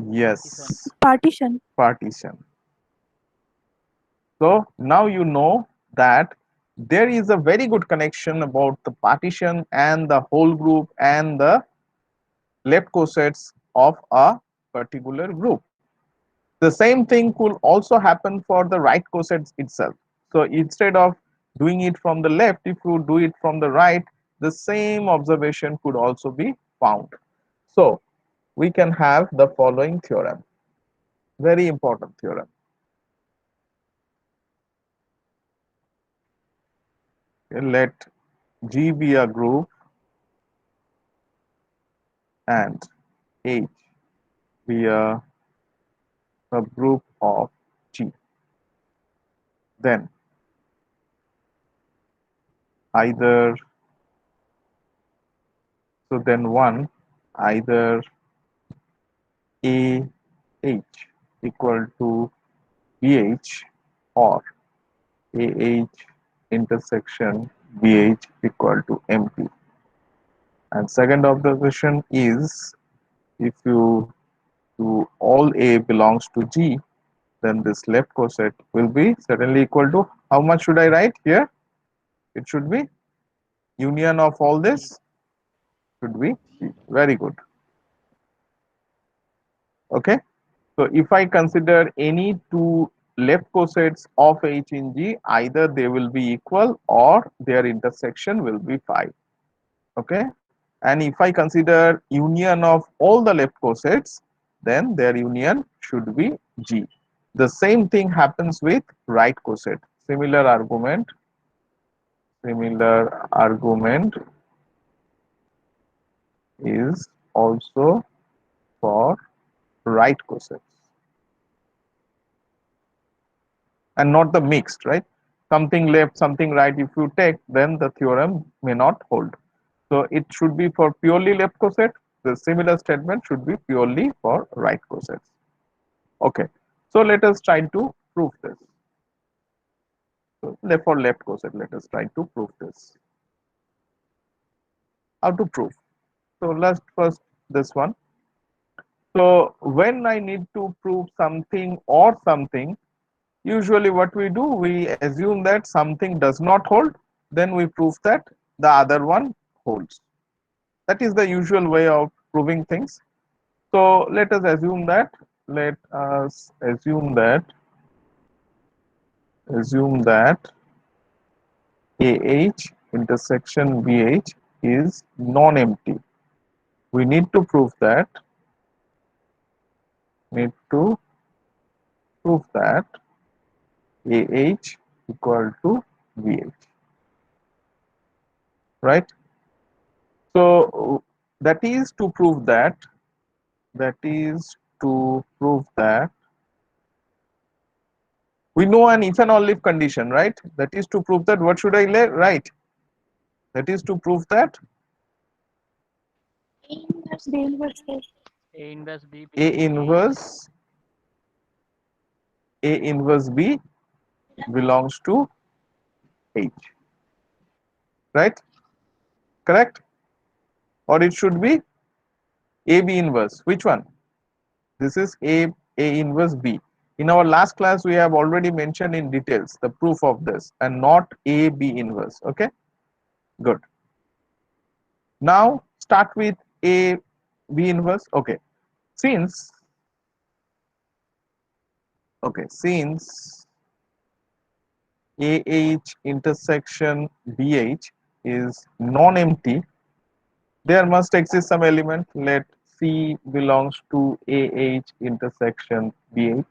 Yes, Partition. partition. So now you know that there is a very good connection about the partition and the whole group and the left cosets of a particular group. The same thing could also happen for the right cosets itself. So instead of doing it from the left, if you do it from the right, the same observation could also be found. So we can have the following theorem, very important theorem. Let G be a group and H be a subgroup of G. Then either, so then one, either AH equal to BH, or AH intersection BH equal to empty. And second observation is, if you do all A belongs to G, then this left coset will be certainly equal to, how much should I write here? It should be union of all this should be G. Very good. Okay. So if I consider any two left cosets of H in G, either they will be equal or their intersection will be phi. Okay. And if I consider union of all the left cosets, then their union should be G. The same thing happens with right coset. Similar argument is also for right cosets and not the mixed, right? Something left, something right. If you take, then the theorem may not hold. So it should be for purely left coset. The similar statement should be purely for right cosets. Okay. So let us try to prove this. So for left coset, let us try to prove this. How to prove? So let's first this one. So when I need to prove something or something, usually what we do, we assume that something does not hold, then we prove that the other one holds. That is the usual way of proving things. So let us assume that, AH intersection BH is non-empty. We need to prove that, AH equal to BH, right? So that is to prove that, we know an if and only if condition, right? That is to prove that, what should I write? That is to prove that A inverse B inverse A. A inverse B A belongs inverse B belongs to H, right? Correct? Or it should be AB inverse. Which one? This is A inverse B. In our last class, we have already mentioned in details the proof of this, and not A B inverse. Okay, good. Now start with A B inverse. Okay, since AH intersection BH is non-empty, there must exist some element. Let C belongs to AH intersection BH.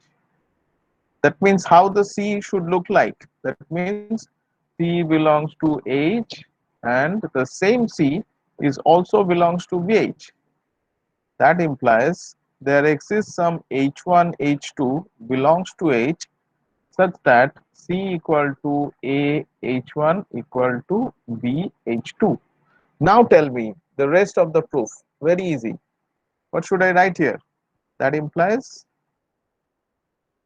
That means how the C should look like. That means C belongs to H, and the same C is also belongs to BH. That implies there exists some H1, H2 belongs to H, such that C equal to A H1 equal to B H2. Now tell me the rest of the proof. Very easy. What should I write here? That implies,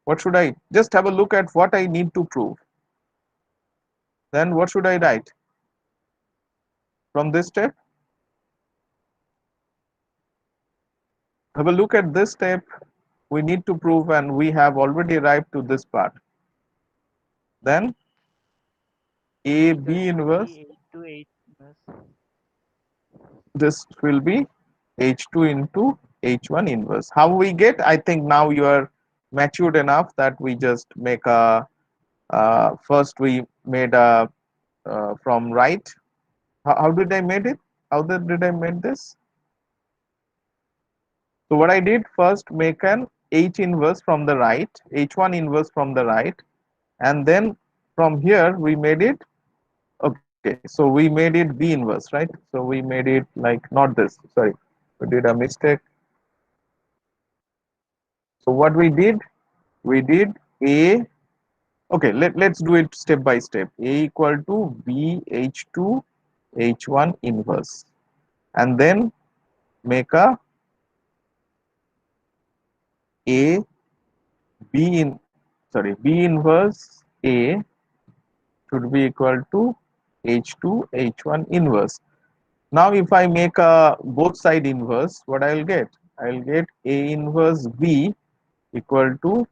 what should I just have a look at what I need to prove? Then what should I write from this step? Have a look at this step. We need to prove, and we have already arrived to this part. Then A B inverse, H to H inverse. this will be H2 into H1 inverse. How we get? I think now you are matured enough that we just make a first we made a from right. How did I made it? How did I made this? So what I did, first make an H inverse from the right, H1 inverse from the right, and then from here we made it, okay, so we made it B inverse, right? So we made it like not this, sorry, we did a mistake. So what we did A, okay, let's do it step by step. A equal to B H2 H1 inverse, and then make a A B in, sorry, B inverse A should be equal to H2 H1 inverse. Now if I make a both side inverse, what I'll get? I'll get A inverse B equal to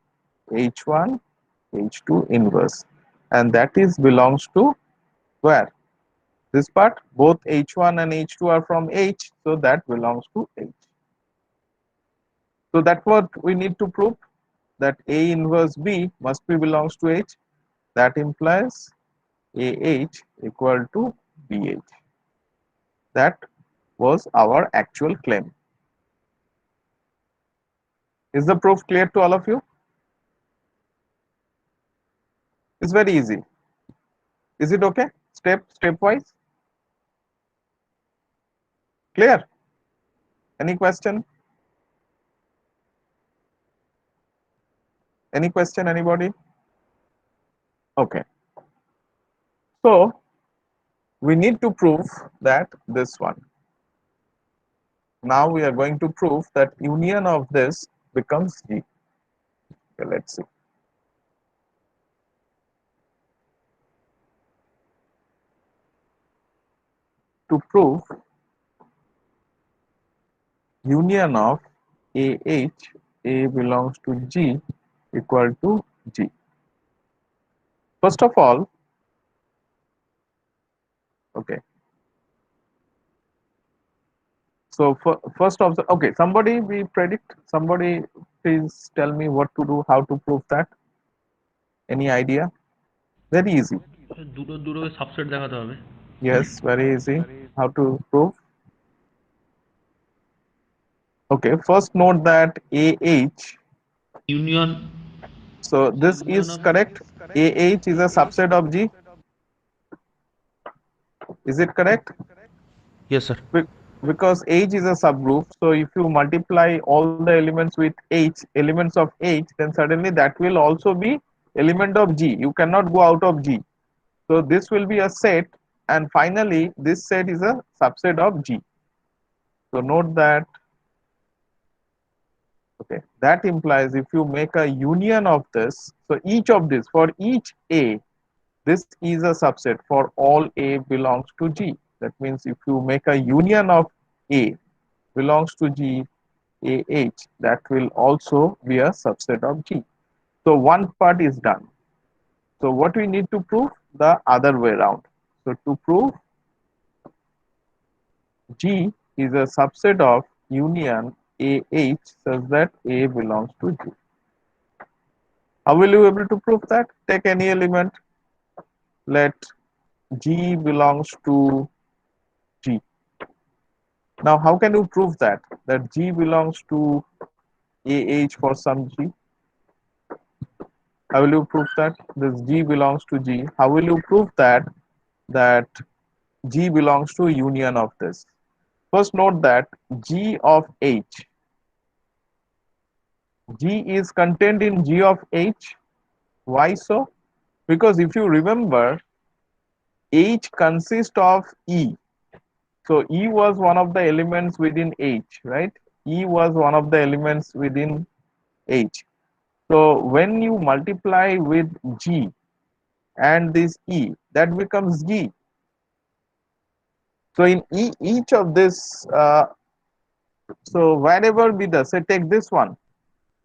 H1 H2 inverse, and that is belongs to where? This part, both H1 and H2 are from H, so that belongs to H. So that's what we need to prove, that A inverse B must be belongs to H. That implies AH equal to BH. That was our actual claim. Is the proof clear to all of you? It's very easy. Is it okay? Stepwise? Clear? Any question? Any question, anybody? Okay. So we need to prove that this one. Now we are going to prove that union of this becomes G. Okay, let's see. To prove union of AH, A belongs to G equal to G. First of all, okay. So first of the, okay, somebody we predict, somebody please tell me what to do, how to prove that. Any idea? Very easy. দুটো দুটোকে subset দেখাতে হবে Yes, very easy. How to prove? Okay, first note that AH, union so this is union of correct. AH is a subset of G. Is it correct? Yes sir Because H is a subgroup, so if you multiply all the elements with H, elements of H, then suddenly that will also be element of G. You cannot go out of G. So this will be a set, and finally this set is a subset of G. So note that. Okay, that implies if you make a union of this, so each of this, for each A, this is a subset for all A belongs to G. That means if you make a union of A belongs to G, AH, that will also be a subset of G. So one part is done. So what we need to prove? The other way around. So to prove G is a subset of union AH such that A belongs to G. How will you be able to prove that? Take any element. Let G belongs to G. Now, how can you prove that? That G belongs to AH for some G. How will you prove that? This G belongs to G. How will you prove that G belongs to union of this? First note that G of H. G is contained in G of H. Why so? Because if you remember, H consists of E. So E was one of the elements within H, right? E was one of the elements within H. So when you multiply with G and this E, that becomes G. So in each of this, so wherever be the, say take this one.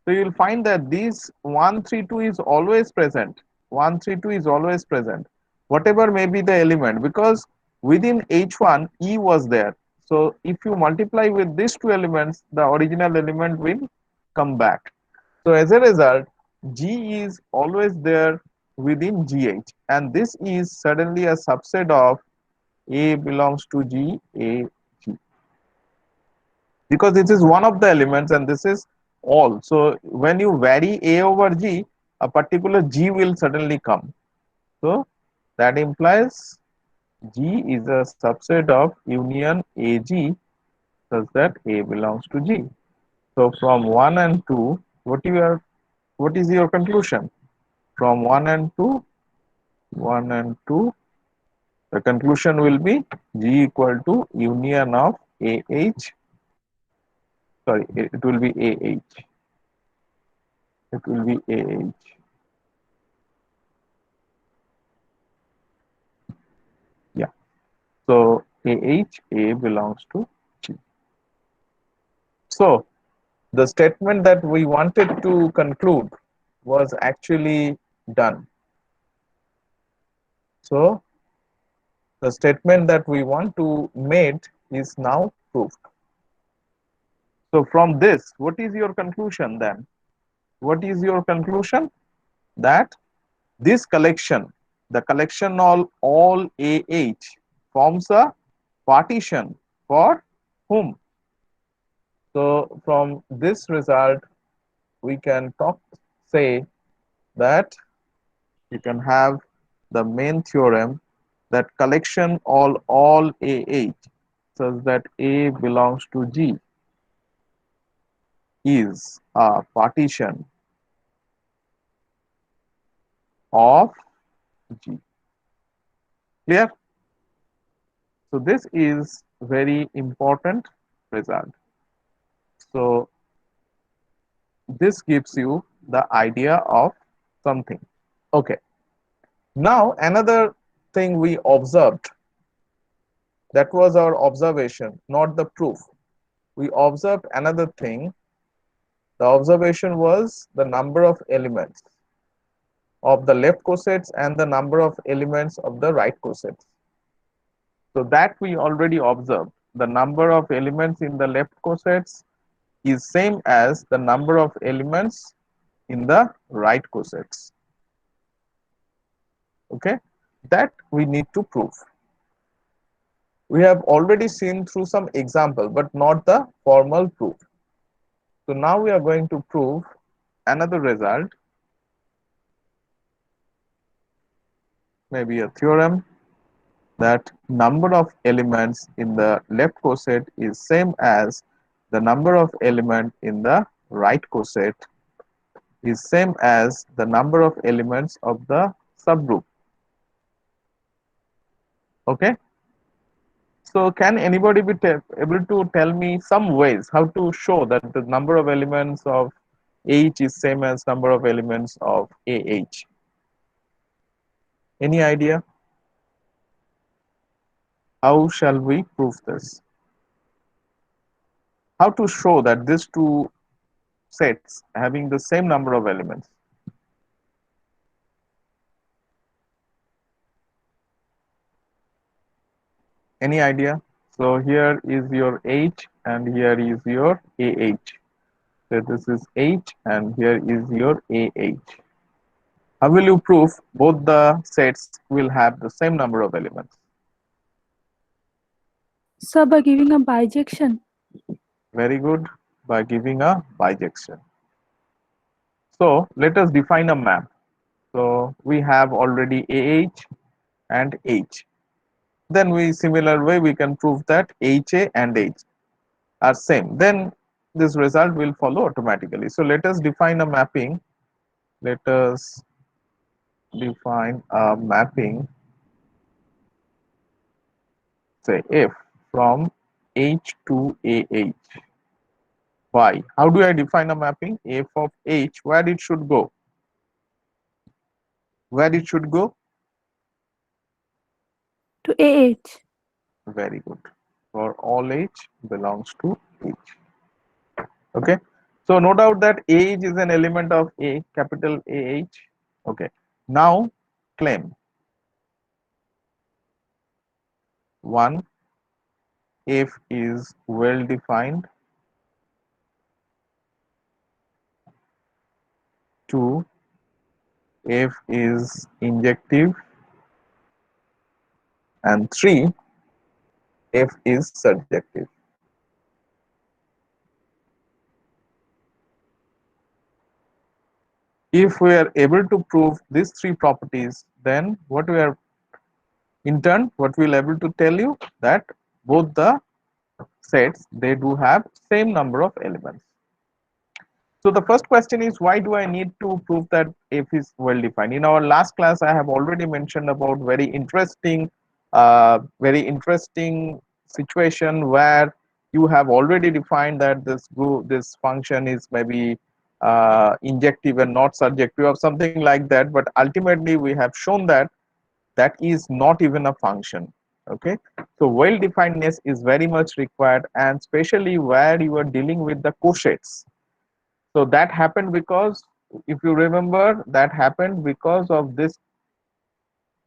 So you'll find that this 132 is always present. 132 is always present. Whatever may be the element, because within H1, E was there. So if you multiply with these two elements, the original element will come back. So as a result, G is always there within GH, and this is suddenly a subset of A belongs to G, A, G. Because this is one of the elements and this is all. So when you vary A over G, a particular G will suddenly come. So that implies G is a subset of union AG such that A belongs to G. So from 1 and 2, what is your conclusion? From 1 and 2, 1 and 2, the conclusion will be G equal to union of AH, sorry, it will be AH. It will be AH. Yeah. So AH, A belongs to G. So the statement that we wanted to conclude was actually done. So The statement that we want to make is now proved. So from this, what is your conclusion then? What is your conclusion? That this collection, the collection of all AH, forms a partition for whom? So from this result, we can say that you can have the main theorem that collection all AH such that A belongs to G is a partition of G. Clear? So this is very important result. So this gives you the idea of something. Okay. Now another thing we observed, that was our observation, not the proof. We observed another thing. The observation was the number of elements of the left cosets and the number of elements of the right cosets. So that we already observed. The number of elements in the left cosets is same as the number of elements in the right cosets. Okay, that we need to prove. We have already seen through some example, but not the formal proof. So now we are going to prove another result, maybe a theorem, that number of elements in the left coset is same as the number of element in the right coset is same as the number of elements of the subgroup. Okay, so can anybody be able to tell me some ways how to show that the number of elements of H is same as number of elements of AH? Any idea? How shall we prove this? How to show that these two sets having the same number of elements? Any idea? So here is your H and here is your AH. So this is H and here is your AH. How will you prove both the sets will have the same number of elements? So by giving a bijection. Very good, by giving a bijection. So let us define a map. So we have already AH and H. Then we similar way we can prove that HA and H are same. Then this result will follow automatically. So let us define a mapping. Let us define a mapping, say F from H to AH. Why? How do I define a mapping? F of H, where it should go? Where it should go? To AH. Very good. For all H belongs to H. Okay. So no doubt that AH is an element of A, capital AH. Okay. Now claim 1, F is well defined. 2, F is injective. And 3, F is surjective. If we are able to prove these three properties, then what we are in turn, what we'll able to tell you that both the sets, they do have same number of elements. So the first question is, why do I need to prove that F is well defined? In our last class, I have already mentioned about very interesting situation where you have already defined that this function is maybe injective and not surjective or something like that. But ultimately, we have shown that that is not even a function. Okay, so well definedness is very much required, and especially where you are dealing with the cosets. So that happened because, if you remember, that happened because of this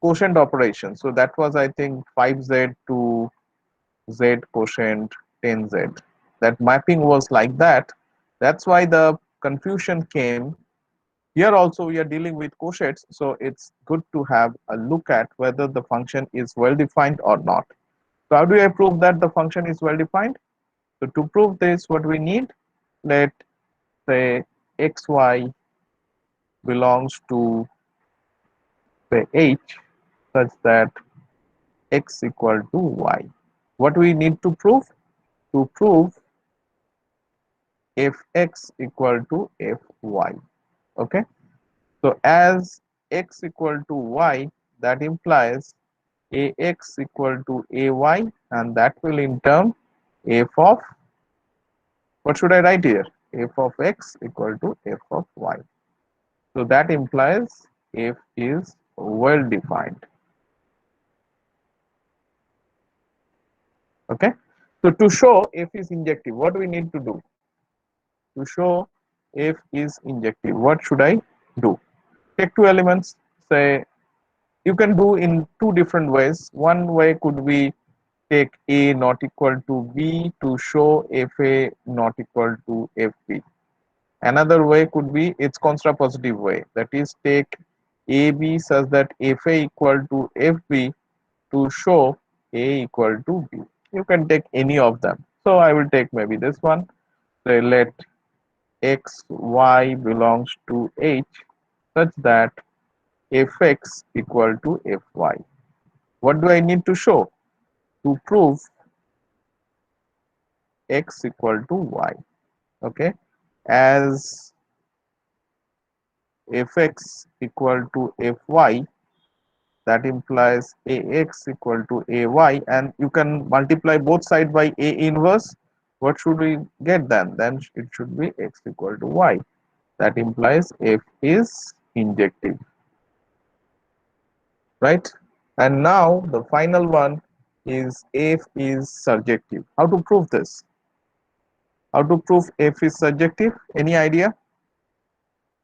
quotient operation. So that was, I think, 5z to z quotient 10z. That mapping was like that. That's why the confusion came. Here also we are dealing with quotients, so it's good to have a look at whether the function is well defined or not. So how do I prove that the function is well defined? So to prove this, what we need, let say xy belongs to say h such that x equal to y. What we need to prove? To prove fx equal to fy. Okay. So as x equal to y, that implies ax equal to ay, and that will in turn f of, what should I write here? F of x equal to f of y. So that implies f is well defined. Okay. So to show f is injective, what do we need to do? To show f is injective, what should I do? Take two elements, say you can do in two different ways. One way could be take a not equal to b to show fa not equal to fb. Another way could be its contrapositive way, that is take ab such that fa equal to fb to show a equal to b. You can take any of them. So I will take maybe this one. Say let x y belongs to h such that fx equal to fy. What do I need to show? To prove x equal to y. Okay, as fx equal to fy, that implies ax equal to ay, and you can multiply both sides by a inverse. What should we get then? Then it should be x equal to y. That implies f is injective, right? And now the final one is f is surjective. How to prove this? How to prove f is surjective? Any idea?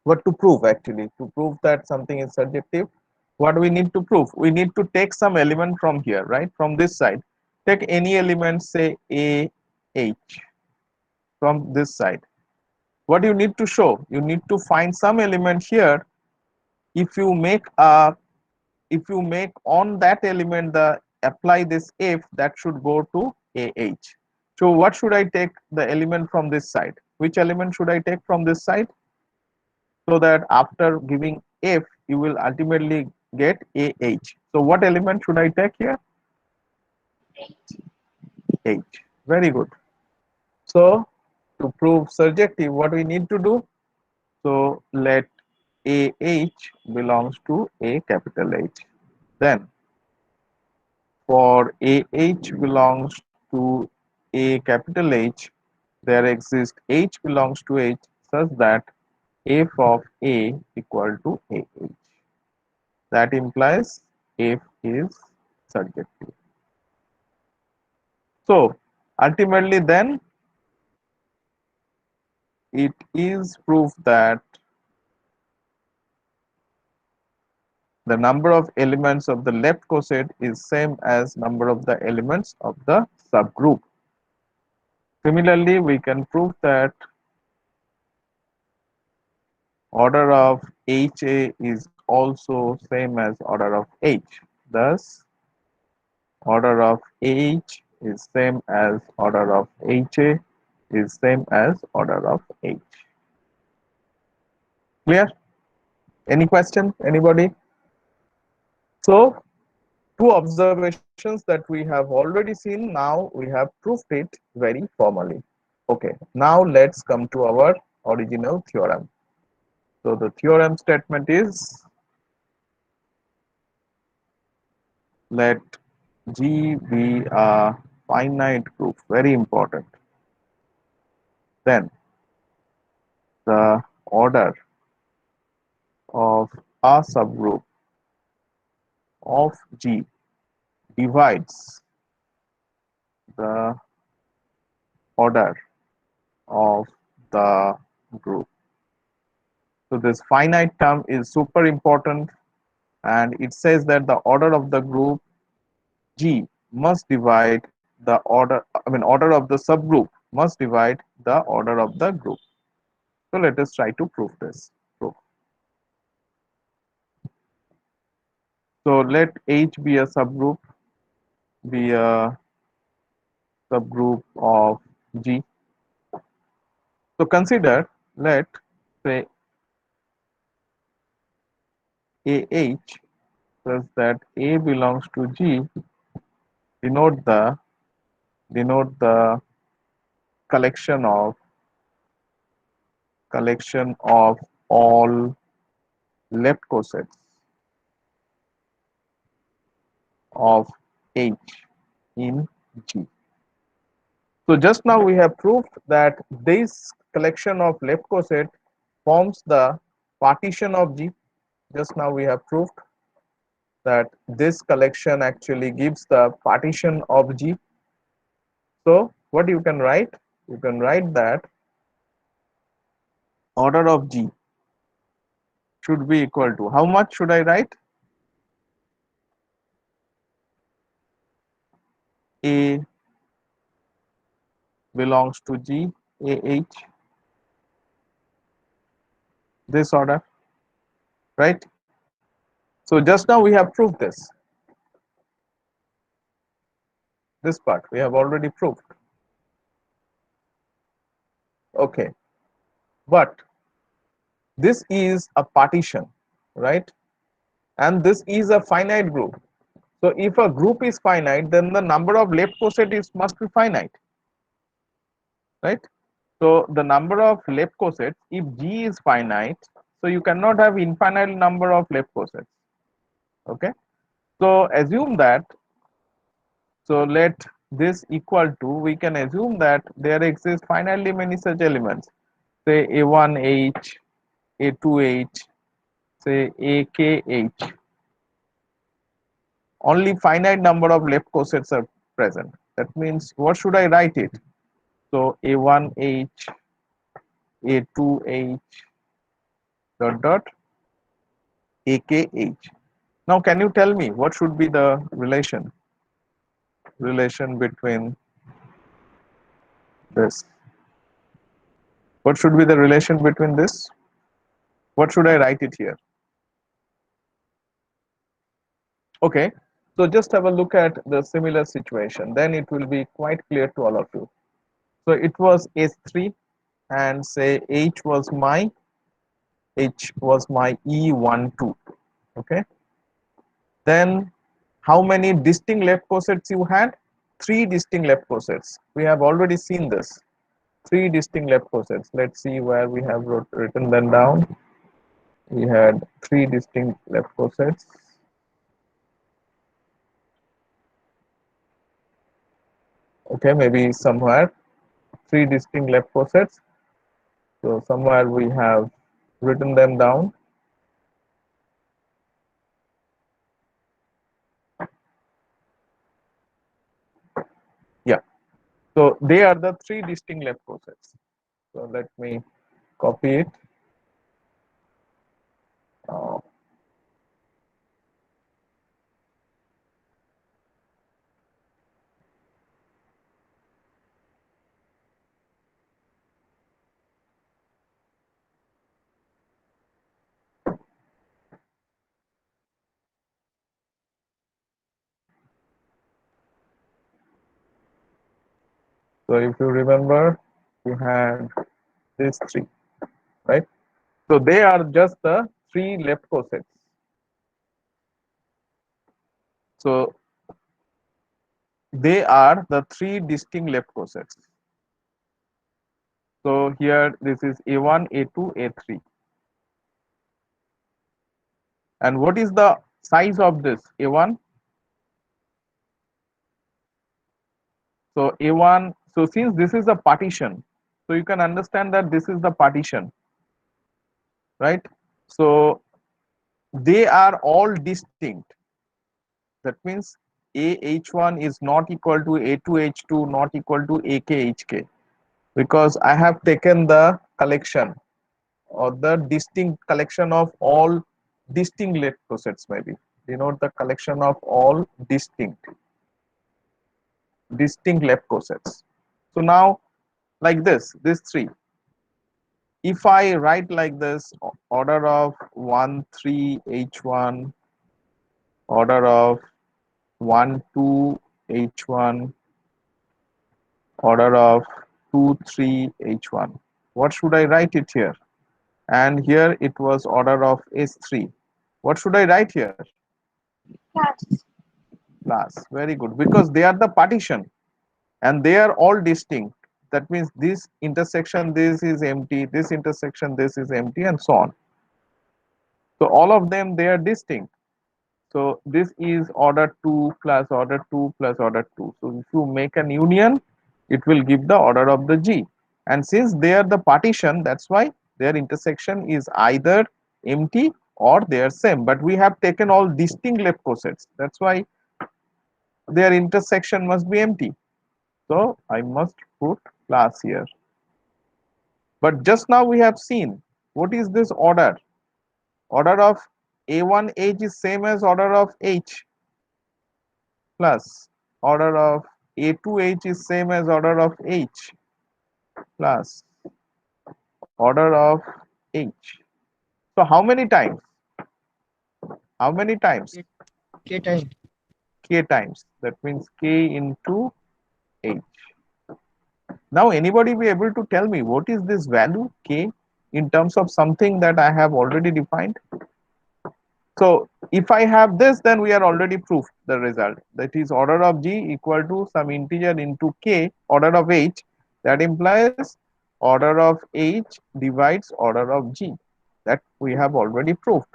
What to prove actually? To prove that something is surjective, what do we need to prove? We need to take some element from here, right? From this side. Take any element, say a h, from this side. What you need to show? You need to find some element here. If you make a, if you make on that element the apply this f, that should go to ah. So what should I take the element from this side? Which element should I take from this side? So that after giving f, you will ultimately get ah. So what element should I take here? H. Very good. So to prove surjective, what we need to do? So let ah belongs to a capital H. Then for ah belongs to a capital H, there exists h belongs to h such that f of a equal to ah. That implies f is surjective. So ultimately then it is proof that the number of elements of the left coset is same as number of the elements of the subgroup. Similarly, we can prove that order of HA is also same as order of H. Thus, order of H is same as order of HA is same as order of H. Clear? Any question? Anybody? So, two observations that we have already seen, now we have proved it very formally. Okay, now let's come to our original theorem. So the theorem statement is, let G be a finite group, very important. Then the order of a subgroup of G divides the order of the group. So this finite term is super important. and it says that the order of the group G must divide the order of the subgroup must divide the order of the group. So let us try to prove this. Proof. So let H be a subgroup of G. So consider, let say AH such that A belongs to G, denote the collection of all left cosets of H in G. So just now we have proved that this collection of left coset forms the partition of G. Just now we have proved that this collection actually gives the partition of G. So what you can write? You can write that order of G should be equal to, how much should I write? A belongs to G, AH, this order, right? So just now we have proved this part we have already proved. Okay, but this is a partition, right? And this is a finite group. So if a group is finite, then the number of left cosets must be finite, right? So the number of left cosets, if G is finite, so you cannot have infinite number of left cosets. Okay, so assume that, so let this equal to, we can assume that there exist finitely many such elements, say A1H, A2H, say AKH. Only finite number of left cosets are present. That means what should I write it? So A1H, A2H, dot dot AKH. Now can you tell me what should be the relation between this? What should be the relation between this? What should I write it here? Okay, so just have a look at the similar situation, then it will be quite clear to all of you. So it was S3 and say H was my E12. Okay, then how many distinct left cosets you had? Three distinct left cosets. We have already seen this. Three distinct left cosets. Let's see where we have written them down. We had three distinct left cosets. Okay, maybe somewhere three distinct left cosets. So somewhere we have written them down. Yeah. So they are the three distinct left cosets. So let me copy it. Uh, so if you remember, we had these three, right? So they are just the three left cosets. So they are the three distinct left cosets. So here this is A1, A2, A3. And what is the size of this A1? So A1, so since this is a partition, so you can understand that this is the partition, right? So they are all distinct. That means AH1 is not equal to A2H2, not equal to AKHK, because I have taken the collection or the distinct collection of all distinct left cosets maybe. Denote the collection of all distinct left cosets. So now like this three. If I write like this, order of 1, 3, H1, order of 1, 2, H1, order of 2, 3, H1. What should I write it here? And here it was order of S3. What should I write here? Class. Class. Very good. Because they are the partition and they are all distinct. That means this intersection, this is empty, this intersection, this is empty, and so on. So all of them, they are distinct. So this is order 2 plus order 2 plus order 2. So if you make an union, it will give the order of the G. And since they are the partition, that's why their intersection is either empty or they are same. But we have taken all distinct left cosets. That's why their intersection must be empty. So I must put class here. But just now we have seen what is this order? Order of A1H is same as order of H plus order of A2H is same as order of H plus order of H. So how many times? How many times? K time. K times. That means K into H. Now anybody be able to tell me what is this value K in terms of something that I have already defined? So if I have this, then we are already proved the result. That is order of G equal to some integer into K, order of H. That implies order of H divides order of G. That we have already proved.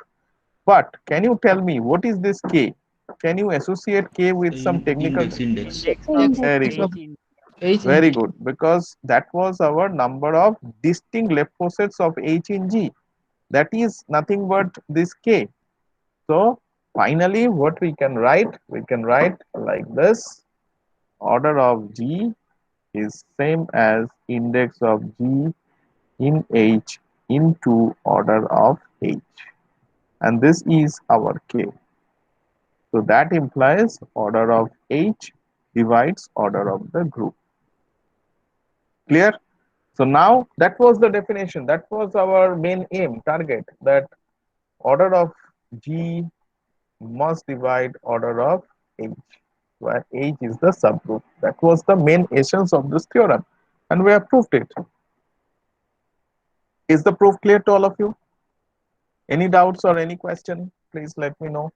But can you tell me what is this K? Can you associate K with some technical? Index. Index of Very H good. in H Very in good. Because that was our number of distinct left cosets of H in G. That is nothing but this K. So finally, what we can write like this: order of G is same as index of G in H into order of H, and this is our K. So that implies order of H divides order of the group. Clear? So now that was the definition. That was our main aim, target, that order of G must divide order of H, where H is the subgroup. That was the main essence of this theorem, and we have proved it. Is the proof clear to all of you? Any doubts or any question? Please let me know.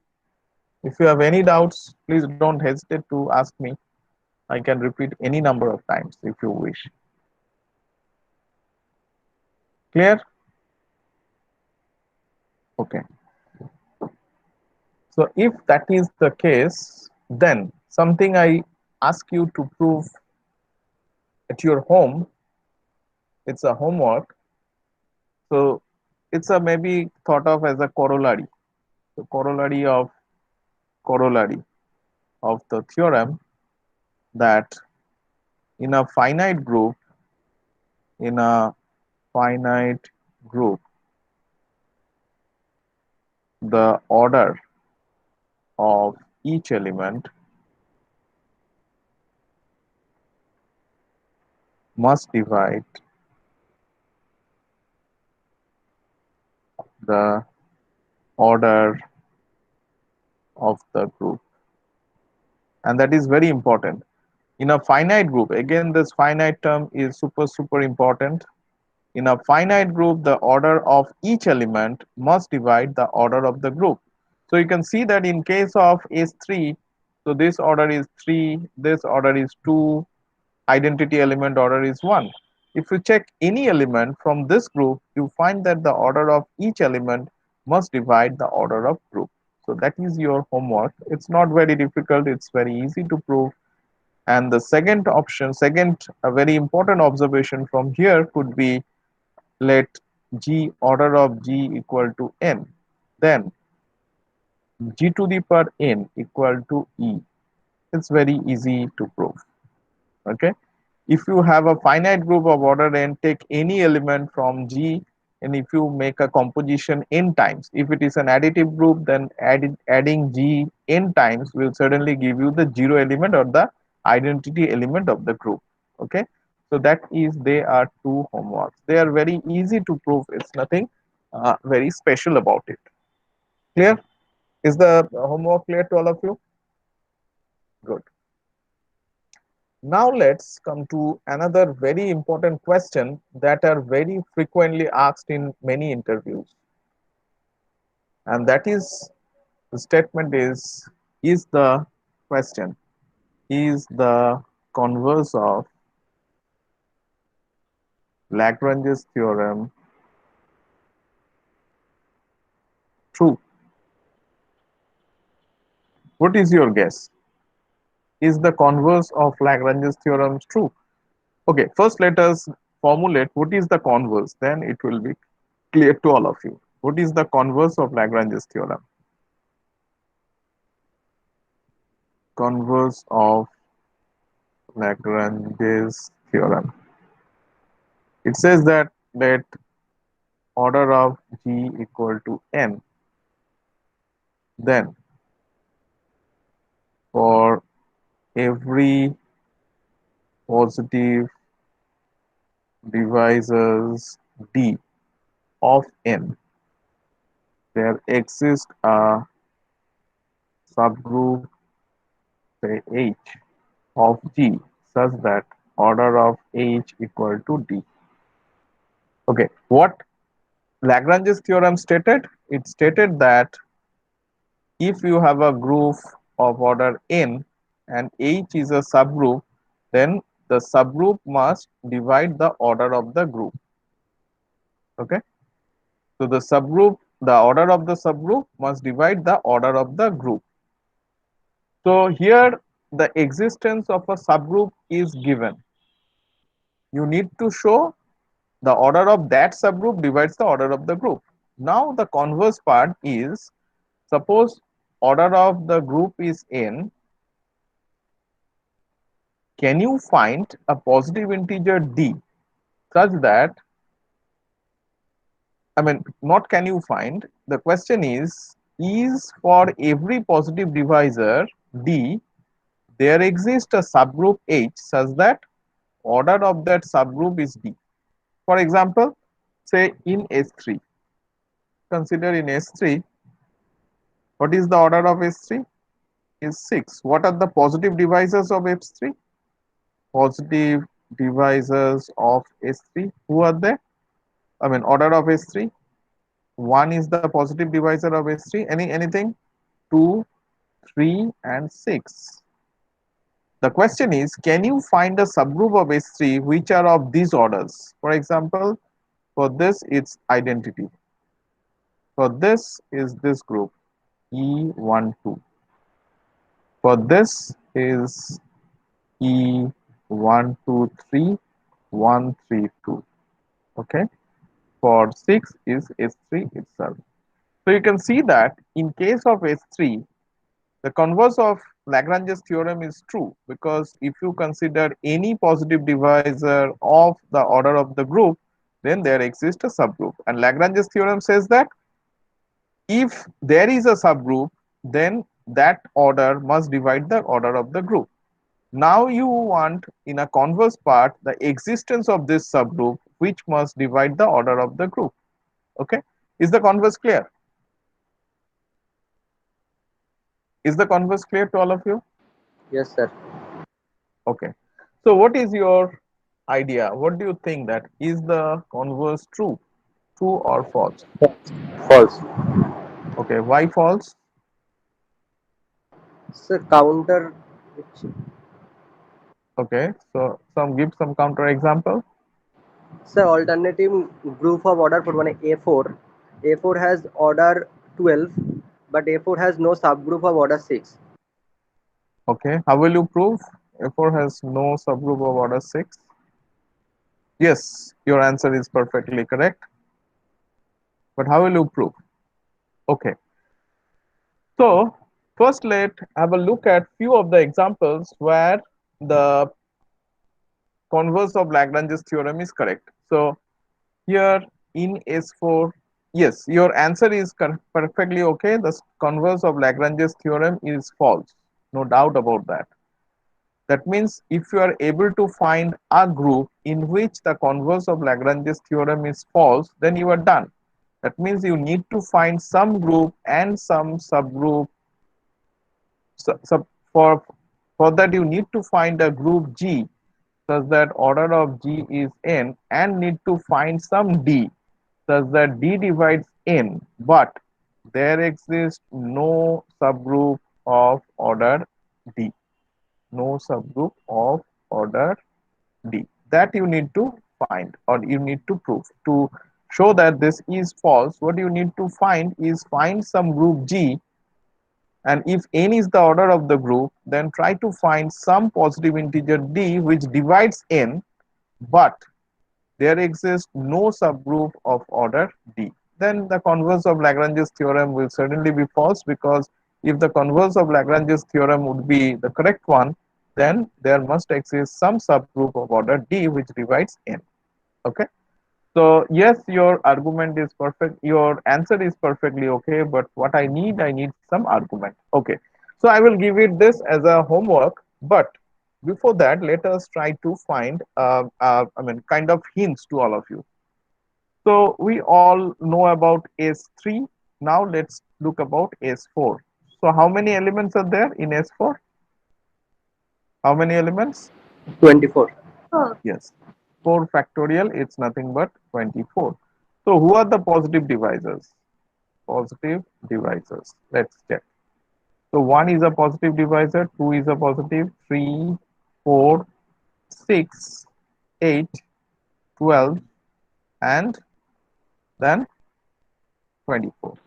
If you have any doubts, please don't hesitate to ask me. I can repeat any number of times if you wish. Clear? Okay. So if that is the case, then something I ask you to prove at your home, it's a homework. So it's a maybe thought of as a corollary. The corollary of the theorem that in a finite group, in a finite group, the order of each element must divide the order of the group, and that is very important. In a finite group, again this finite term is super important. In a finite group, the order of each element must divide the order of the group. So you can see that in case of S3, so this order is 3, this order is 2, identity element order is 1. If you check any element from this group, you find that the order of each element must divide the order of group. So that is your homework. It's not very difficult, it's very easy to prove. And the second option, a very important observation from here could be, let G order of G equal to n, then G to the power n equal to E. It's very easy to prove. Okay. If you have a finite group of order n, take any element from G and if you make a composition n times, if it is an additive group, then adding G n times will certainly give you the zero element or the identity element of the group. Okay, so that is, they are two homeworks. They are very easy to prove. It's nothing very special about it. Clear? Is the homework clear to all of you? Good. Now let's come to another very important question that are very frequently asked in many interviews, and that is, the statement is the question, is the converse of Lagrange's theorem true? What is your guess? Is the converse of Lagrange's theorem true? Okay, first let us formulate what is the converse, then it will be clear to all of you. What is the converse of Lagrange's theorem? Converse of Lagrange's theorem. It says that let order of G equal to n, then for every positive divisors D of n, there exists a subgroup, say H, of G such that order of H equal to D. Okay, what Lagrange's theorem stated? It stated that if you have a group of order n and H is a subgroup, then the subgroup must divide the order of the group. Okay, so the order of the subgroup must divide the order of the group. So here the existence of a subgroup is given. You need to show the order of that subgroup divides the order of the group. Now the converse part is, suppose order of the group is n, can you find a positive integer D such that, I mean, not can you find, the question is for every positive divisor D, there exists a subgroup H such that order of that subgroup is D. For example, say in S3, consider in S3, what is the order of S3? Is 6. What are the positive divisors of S3? Positive divisors of S3, who are they? I mean, order of S3. 1 is the positive divisor of S3. Anything? 2, 3, and 6. The question is, can you find a subgroup of S3 which are of these orders? For example, for this it's identity. For this is this group E12. For this is E123, 132. Okay. For 6 is S3 itself. So you can see that in case of S3, the converse of Lagrange's theorem is true, because if you consider any positive divisor of the order of the group, then there exists a subgroup. And Lagrange's theorem says that if there is a subgroup, then that order must divide the order of the group. Now you want, in a converse part, the existence of this subgroup which must divide the order of the group. Okay, is the converse clear? Is the converse clear to all of you? Yes, sir. Okay, so what is your idea? What do you think, that is the converse true or false? False. Okay, why false? Sir, counter. Okay, so give some counter example. Sir, alternative group of order for one A4. A4 has order 12, but A4 has no subgroup of order 6. Okay, how will you prove A4 has no subgroup of order 6? Yes, your answer is perfectly correct. But how will you prove? Okay, so first let have a look at few of the examples where the converse of Lagrange's theorem is correct. So here in S4? Yes, your answer is perfectly okay. The converse of Lagrange's theorem is false. No doubt about that. That means if you are able to find a group in which the converse of Lagrange's theorem is false, then you are done. That means you need to find some group and some subgroup. So for that you need to find a group G such that order of G is n, and need to find some D such that D divides n, but there exists no subgroup of order D. No subgroup of order D. That you need to find, or you need to prove. To show that this is false, what you need to find is find some group G, and if n is the order of the group, then try to find some positive integer D which divides n, but there exists no subgroup of order D. Then the converse of Lagrange's theorem will certainly be false, because if the converse of Lagrange's theorem would be the correct one, then there must exist some subgroup of order D which divides n. Okay. So yes, your argument is perfect. Your answer is perfectly okay, but what I need some argument. Okay. So I will give it this as a homework, but before that, let us try to find, kind of hints to all of you. So we all know about S3. Now let's look about S4. So how many elements are there in S4? How many elements? 24. Oh, Yes. 4 factorial, it's nothing but 24. So who are the positive divisors? Positive divisors. Let's check. So 1 is a positive divisor, 2 is a positive, 3, 4, 6, 8, 12, and then 24.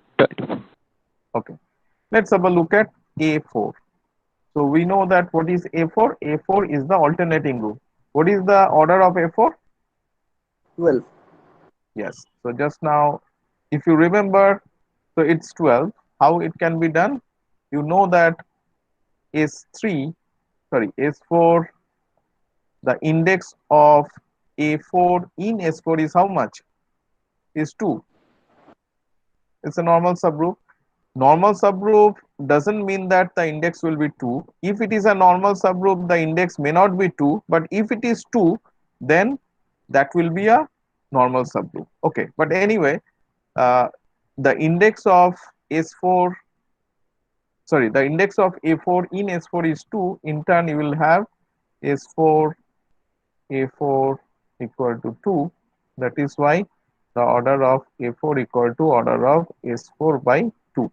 Okay. Let's have a look at A4. So we know that what is A4? A4 is the alternating group. What is the order of A4? 12. Yes. So just now, if you remember, so it's 12. How it can be done? You know that S3, sorry, S4, the index of A4 in S4 is how much? Is 2. It's a normal subgroup. Normal subgroup doesn't mean that the index will be 2. If it is a normal subgroup, the index may not be 2, but if it is 2, then that will be a normal subgroup. Okay, but anyway, uh, the index of S4, sorry, the index of A4 in S4 is 2. In turn, you will have S4 A4 equal to 2. That is why the order of A4 equal to order of S4 by 2,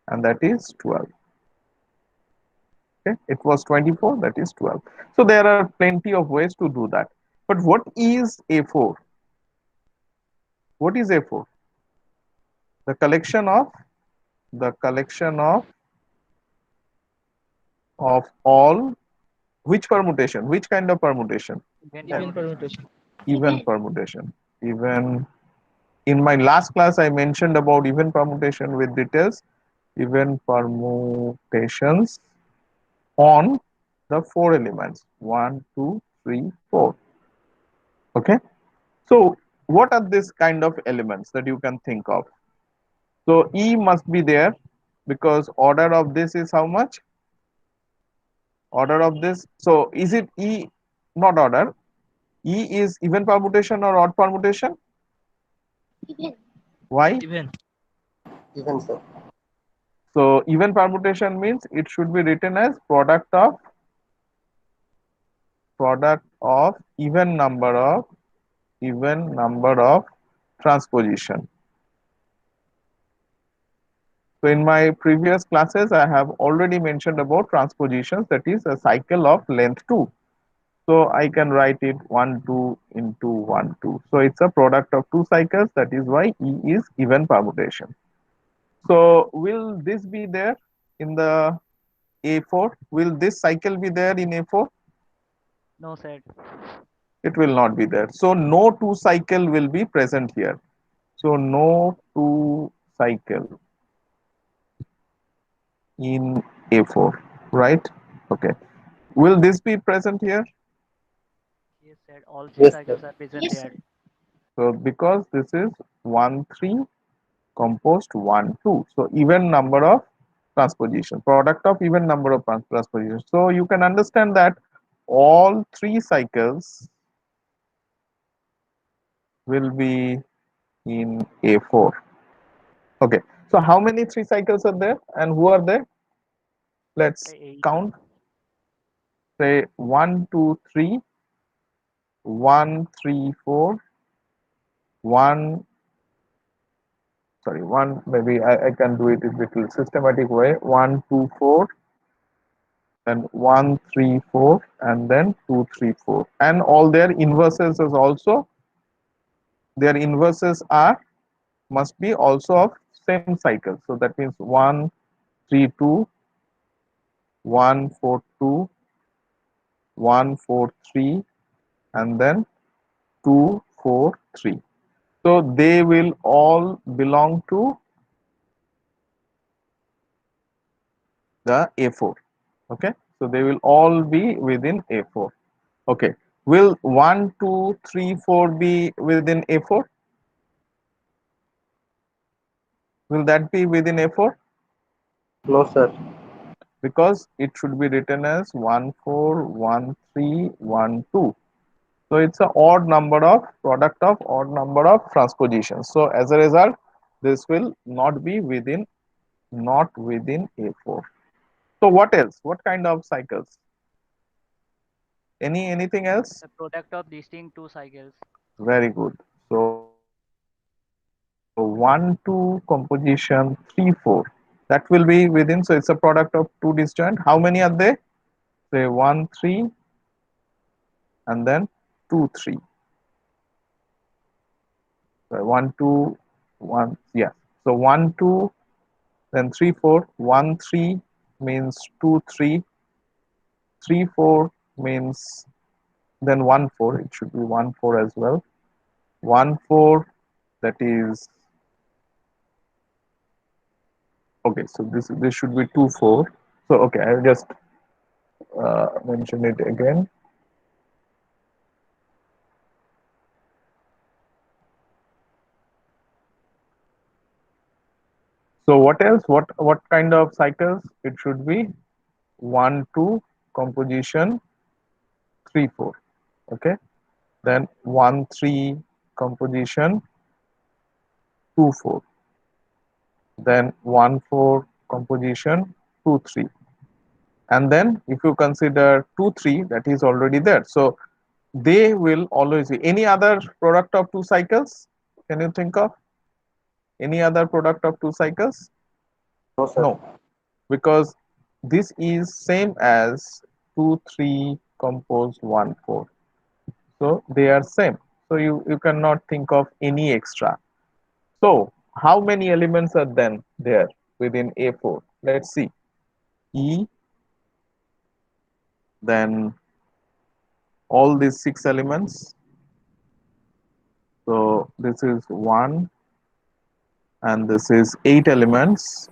and that is 12. Okay, it was 24, that is 12. So there are plenty of ways to do that. But what is A4? What is A4? The collection of all, which permutation, which kind of permutation? Even Even permutation. permutation. Even even. permutation. Even in my last class I mentioned about even permutation with details. Even permutations on the 4 elements, 1, 2, 3, 4. Okay. So what are these kind of elements that you can think of? So E must be there, because order of this is how much? Order of this. So is it E, not order? E is even permutation or odd permutation? Even. Why? Even. Even, sir. So even permutation means it should be written as product of even number of transposition. So in my previous classes, I have already mentioned about transpositions, that is a cycle of length 2. So I can write it 1, 2 into 1, 2. So it's a product of 2 cycles. That is why E is even permutation. So will this be there in the A4? Will this cycle be there in A4? No said. It will not be there. So no 2 cycle will be present here. So no 2 cycle in A4, right? Okay. Will this be present here? Yes, said all three Yes, sir. cycles are present Yes, here. sir. So because this is 1 3 composed 1 2, so even number of transposition, product of even number of transpositions. So you can understand that all three cycles will be in A4. Okay, so how many three cycles are there and who are they? Let's 8. count. Say 1 2 3, 1 3 4, 1, sorry, 1, maybe I can do it in a little systematic way. 1 2 4, then 1 3 4, and then 2 3 4, and all their inverses is also, their inverses are must be also of same cycle. So that means 1 3 2, 1 4 2, 1 4 3, and then 2 4 3. So they will all belong to the A4. Okay, so they will all be within A4. Okay, will 1 2 3 4 be within A4? Will that be within A4? No, sir. Because it should be written as 1 4 1 3 1 2. So it's an odd number of product of odd number of transpositions. So as a result, this will not be within, not within A4. So what else? What kind of cycles? Anything else? The product of distinct two cycles. Very good. So 1 2 composition 3 4. That will be within. So it's a product of two disjoint. How many are there? Say 1 3, and then 2 3. So 1 2 1. Yeah. So 1 2, then 3 4. 1 3 means 2 3. 3 4 means then 1 4. It should be 1 4 as well. 1 4, that is okay. So this should be 2 4. So okay, I'll just mention it again. So what else? What kind of cycles? It should be 1 2 composition 3 4. Okay, then 1 3 composition 2 4, then 1 4 composition 2 3, and then if you consider 2 3, that is already there. So they will always be. Any other product of two cycles? Can you think of any other product of two cycles? No, sir. No, because this is same as 2 3 composed 1 4. So they are same. So you cannot think of any extra. So how many elements are then there within A4? Let's see. E, then all these 6 elements. So this is 1, and this is 8 elements,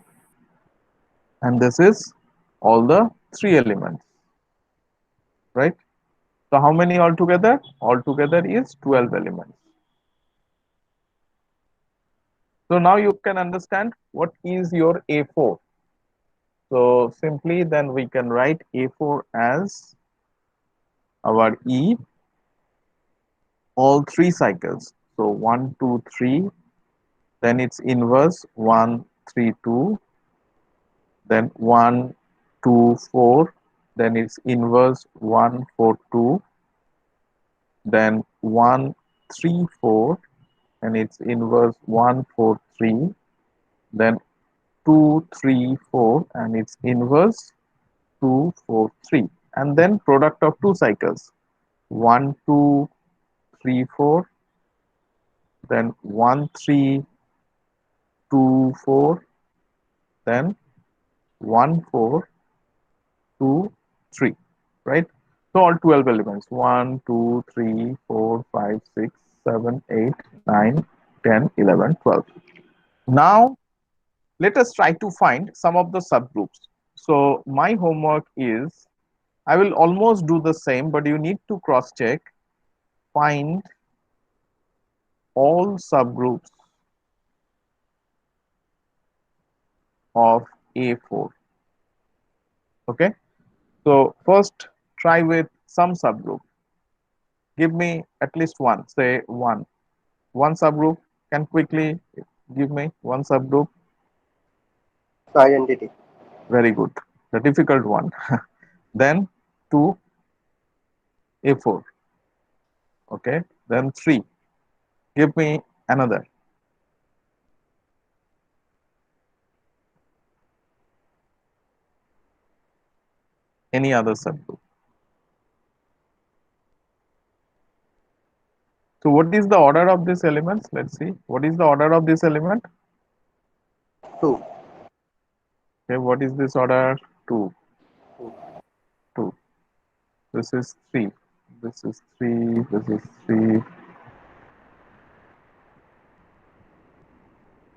and this is all the 3 elements, right? So how many altogether? Altogether is 12 elements. So now you can understand what is your A4. So simply then we can write A4 as our E, all 3 cycles. So 1 2 3, then its inverse 1 3 2, then 1 2 4, then its inverse 1 4 2, then 1 3 4, and its inverse 1 4 3, then 2 3 4, and its inverse 2 4 3, and then product of two cycles 1 2 3 4, then 1 3 2 4, then 1 4 2 3, right? So all 12 elements 1 2 3 4 5 6 7 8 9 10 11 12. Now let us try to find some of the subgroups. So my homework is, I will almost do the same, but you need to cross check, find all subgroups of A4. Okay, so first try with some subgroup. Give me at least one, say one subgroup. Can quickly give me one subgroup. Identity. Very good, the difficult one. Then 2 A4. Okay, then 3. Give me another. Any other subgroup. So what is the order of these elements? Let's see. What is the order of this element? 2. Okay, what is this order? 2. 2. This is 3. This is 3. This is 3.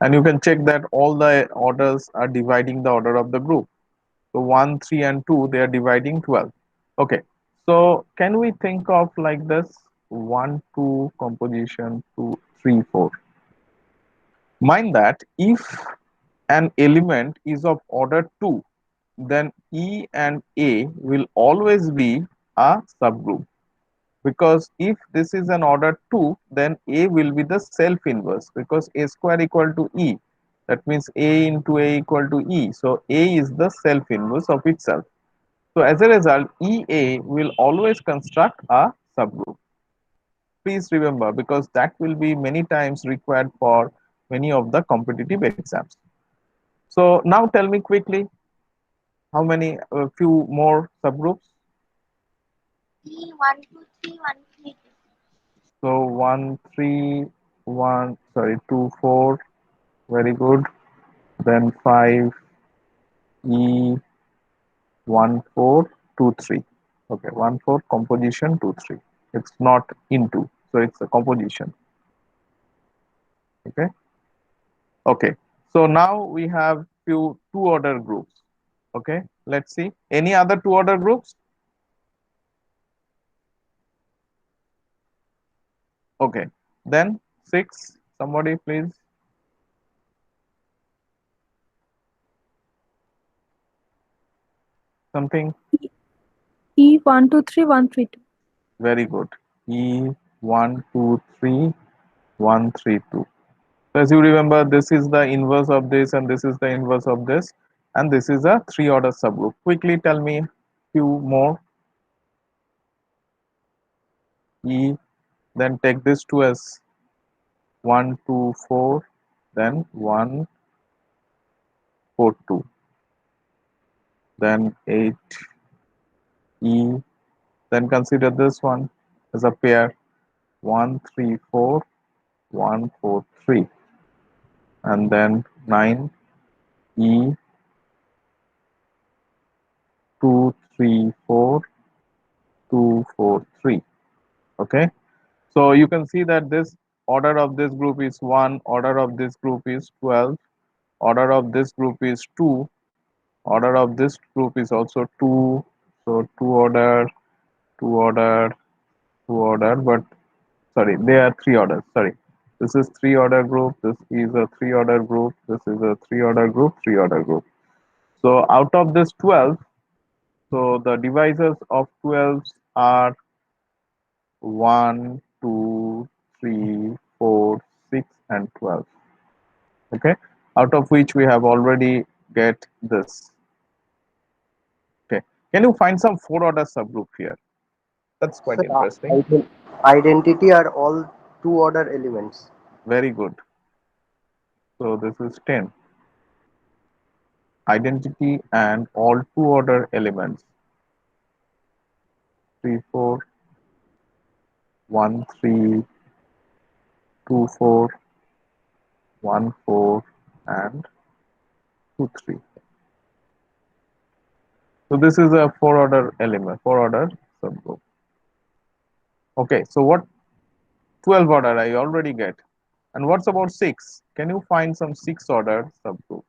And you can check that all the orders are dividing the order of the group. So 1, 3, and 2, they are dividing 12. Okay. So can we think of like this? 1, 2, composition, 2, 3, 4. Mind that if an element is of order 2, then E and A will always be a subgroup, because if this is an order 2, then A will be the self inverse, because A square equal to E, that means A into A equal to E, so A is the self inverse of itself. So as a result, EA will always construct a subgroup. Please remember, because that will be many times required for many of the competitive exams. So now tell me quickly, how many, few more subgroups? E 1 2 3 1 3 2. So 1 3 1, sorry, 2 4, very good. Then 5 E 1 4 2 3. Okay, 1 4 composition 2 3. It's not into, so it's a composition. Okay. Okay. So now we have few two order groups. Okay. Let's see. Any other two order groups? Okay. Then 6. Somebody please. Something. E 1 2 3 1 3 2. Very good. E 1 2 3 1 3 2. So as you remember, this is the inverse of this, and this is the inverse of this, and this is a three order subgroup. Quickly tell me few more. E, then take this two as 1 2 4, then 1 4 2, then 8 E, then consider this one as a pair, 1 3 4 1 4 3, and then 9 E 2 3 4 2 4 3. Okay, so you can see that this order of this group is 1, order of this group is 12, order of this group is 2, order of this group is also 2. So 2 order, 2 order, 2 order, but sorry, they are 3 orders. Sorry, this is 3 order group, this is a 3 order group, this is a 3 order group, 3 order group. So out of this 12, so the divisors of 12 are 1, 2, 3, 4, 6, and 12. Okay, out of which we have already get this. Okay, can you find some 4 order subgroup here? That's quite Sir, interesting. identity are all two order elements. Very good. So this is 10. Identity and all two order elements, 3 4 1 3 2 4 1 4 and 2 3. So this is a 4 order element, 4 order subgroup. Okay, so what 12 order I already get, and what's about 6? Can you find some 6 order subgroup?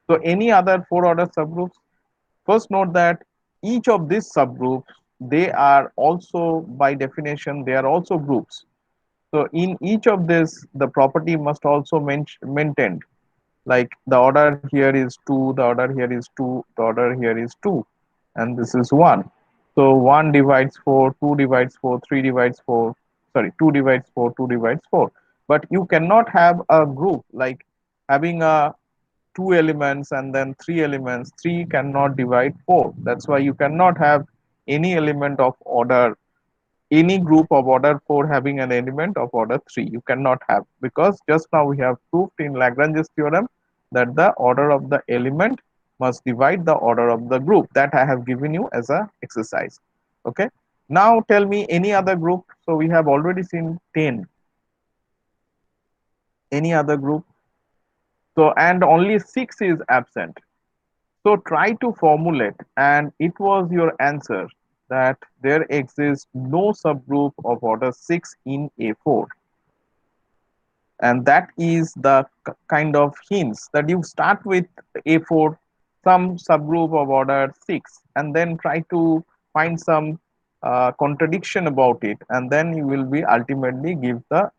So any other 4 order subgroups? First note that each of these subgroups they are also, by definition, they are also groups. So in each of this, the property must also maintained. Like the order here is 2, the order here is 2, the order here is 2, and this is 1. So 1 divides 4, 2 divides 4, 3 divides 4, sorry, 2 divides 4, 2 divides 4. But you cannot have a group like having a 2 elements and then 3 elements. 3 cannot divide 4. That's why you cannot have any element of order, any group of order 4 having an element of order 3. You cannot have, because just now we have proved in Lagrange's theorem that the order of the element must divide the order of the group. That I have given you as a exercise. Okay. Now tell me any other group. So we have already seen 10. Any other group? So and only 6 is absent. So try to formulate, and it was your answer that there exists no subgroup of order 6 in A4. And that is the kind of hints that you start with A4, some subgroup of order 6, and then try to find some contradiction about it, and then you will be ultimately give the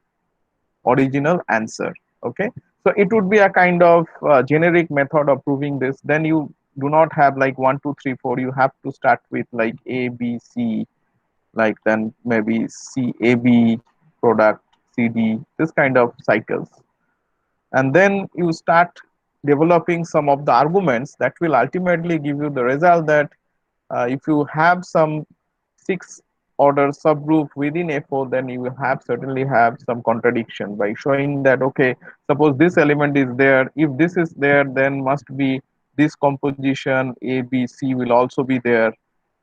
original answer. Okay, so it would be a kind of generic method of proving this. Then you do not have like 1 2 3 4. You have to start with like A B C, like then maybe C A B product C D, this kind of cycles. And then you start developing some of the arguments that will ultimately give you the result that if you have some 6 order subgroup within A4, then you will have certainly have some contradiction by showing that, okay, suppose this element is there, if this is there, then must be this composition A B C will also be there,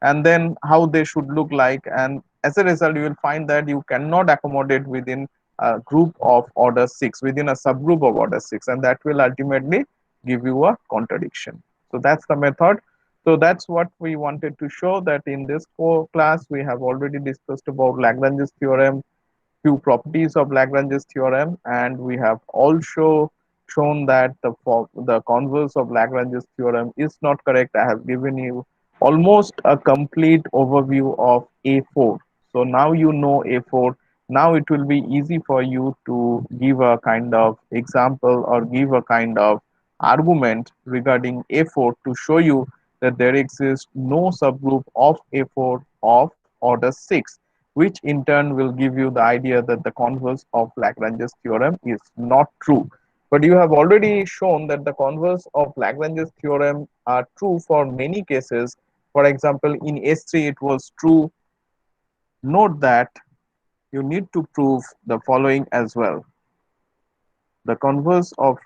and then how they should look like. And as a result, you will find that you cannot accommodate within a group of order 6, within a subgroup of order 6, and that will ultimately give you a contradiction. So that's the method. So that's what we wanted to show, that in this class we have already discussed about Lagrange's theorem, few properties of Lagrange's theorem, and we have also shown that the converse of Lagrange's theorem is not correct. I have given you almost a complete overview of A4. So now you know A4. Now it will be easy for you to give a kind of example or give a kind of argument regarding A4 to show you that there exists no subgroup of A4 of order 6, which in turn will give you the idea that the converse of Lagrange's theorem is not true. But you have already shown that the converse of Lagrange's theorem are true for many cases. For example, in S3 it was true. Note that you need to prove the following as well. The converse of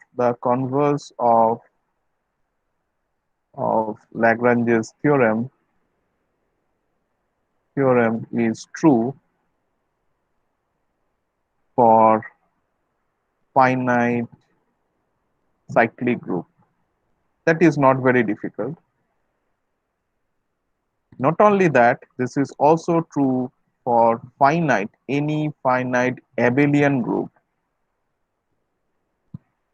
Lagrange's theorem is true for finite cyclic group. That is not very difficult. Not only that, this is also true for any finite abelian group.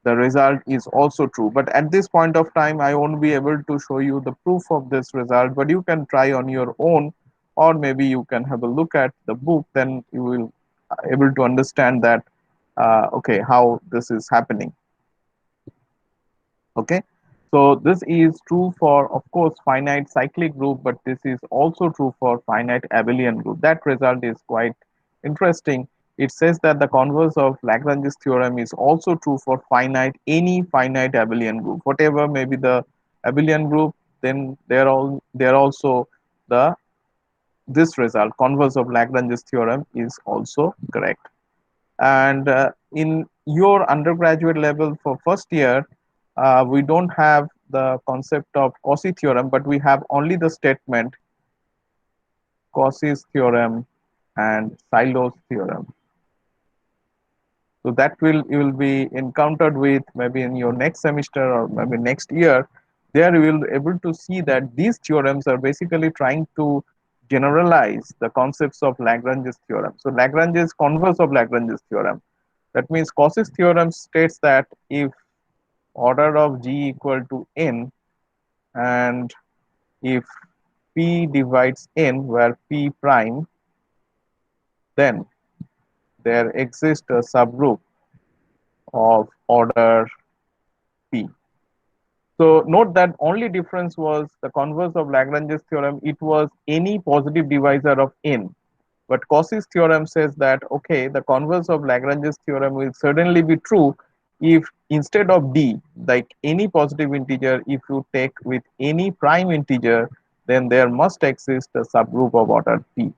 The result is also true. But at this point of time, I won't be able to show you the proof of this result, but you can try on your own, or maybe you can have a look at the book, then you will able to understand that, okay, how this is happening. Okay, so this is true for, of course, finite cyclic group, but this is also true for finite abelian group. That result is quite interesting. It says that the converse of Lagrange's theorem is also true for any finite abelian group, whatever may be the abelian group, then they're also the this result, converse of Lagrange's theorem, is also correct. And in your undergraduate level for first year, we don't have the concept of Cauchy theorem, but we have only the statement Cauchy's theorem and Sylow's theorem. So that you will be encountered with maybe in your next semester or maybe next year. There you will be able to see that these theorems are basically trying to generalize the concepts of Lagrange's theorem. So Lagrange's converse of Lagrange's theorem. That means Cauchy's theorem states that if order of G equal to n, and if P divides N, where P prime, then there exists a subgroup of order P. So note that only difference was the converse of Lagrange's theorem. It was any positive divisor of N. But Cauchy's theorem says that, okay, the converse of Lagrange's theorem will certainly be true if instead of D, like any positive integer, if you take with any prime integer, then there must exist a subgroup of order P.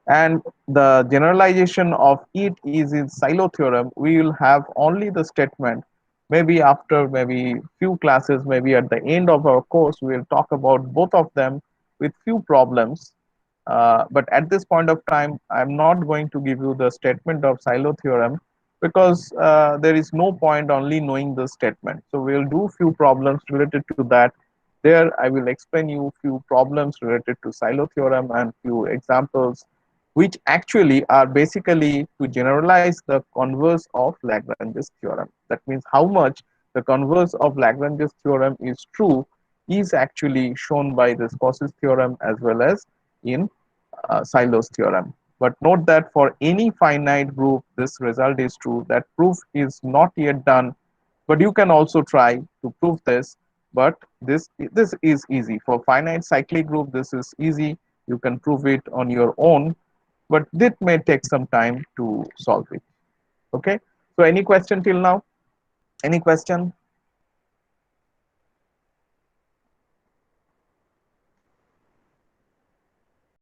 And the generalization of it is in Silo theorem. We will have only the statement. Maybe after maybe few classes, maybe at the end of our course, we will talk about both of them with few problems. But at this point of time, I'm not going to give you the statement of Silo theorem because there is no point only knowing the statement. So we'll do few problems related to that. There, I will explain you few problems related to Silo theorem and few examples which actually are basically to generalize the converse of Lagrange's theorem. That means how much the converse of Lagrange's theorem is true is actually shown by this Cauchy's theorem as well as in Silo's theorem. But note that for any finite group, this result is true. That proof is not yet done, but you can also try to prove this. But this is easy. For finite cyclic group, this is easy. You can prove it on your own, but this may take some time to solve it. Okay. So any question till now? Any question?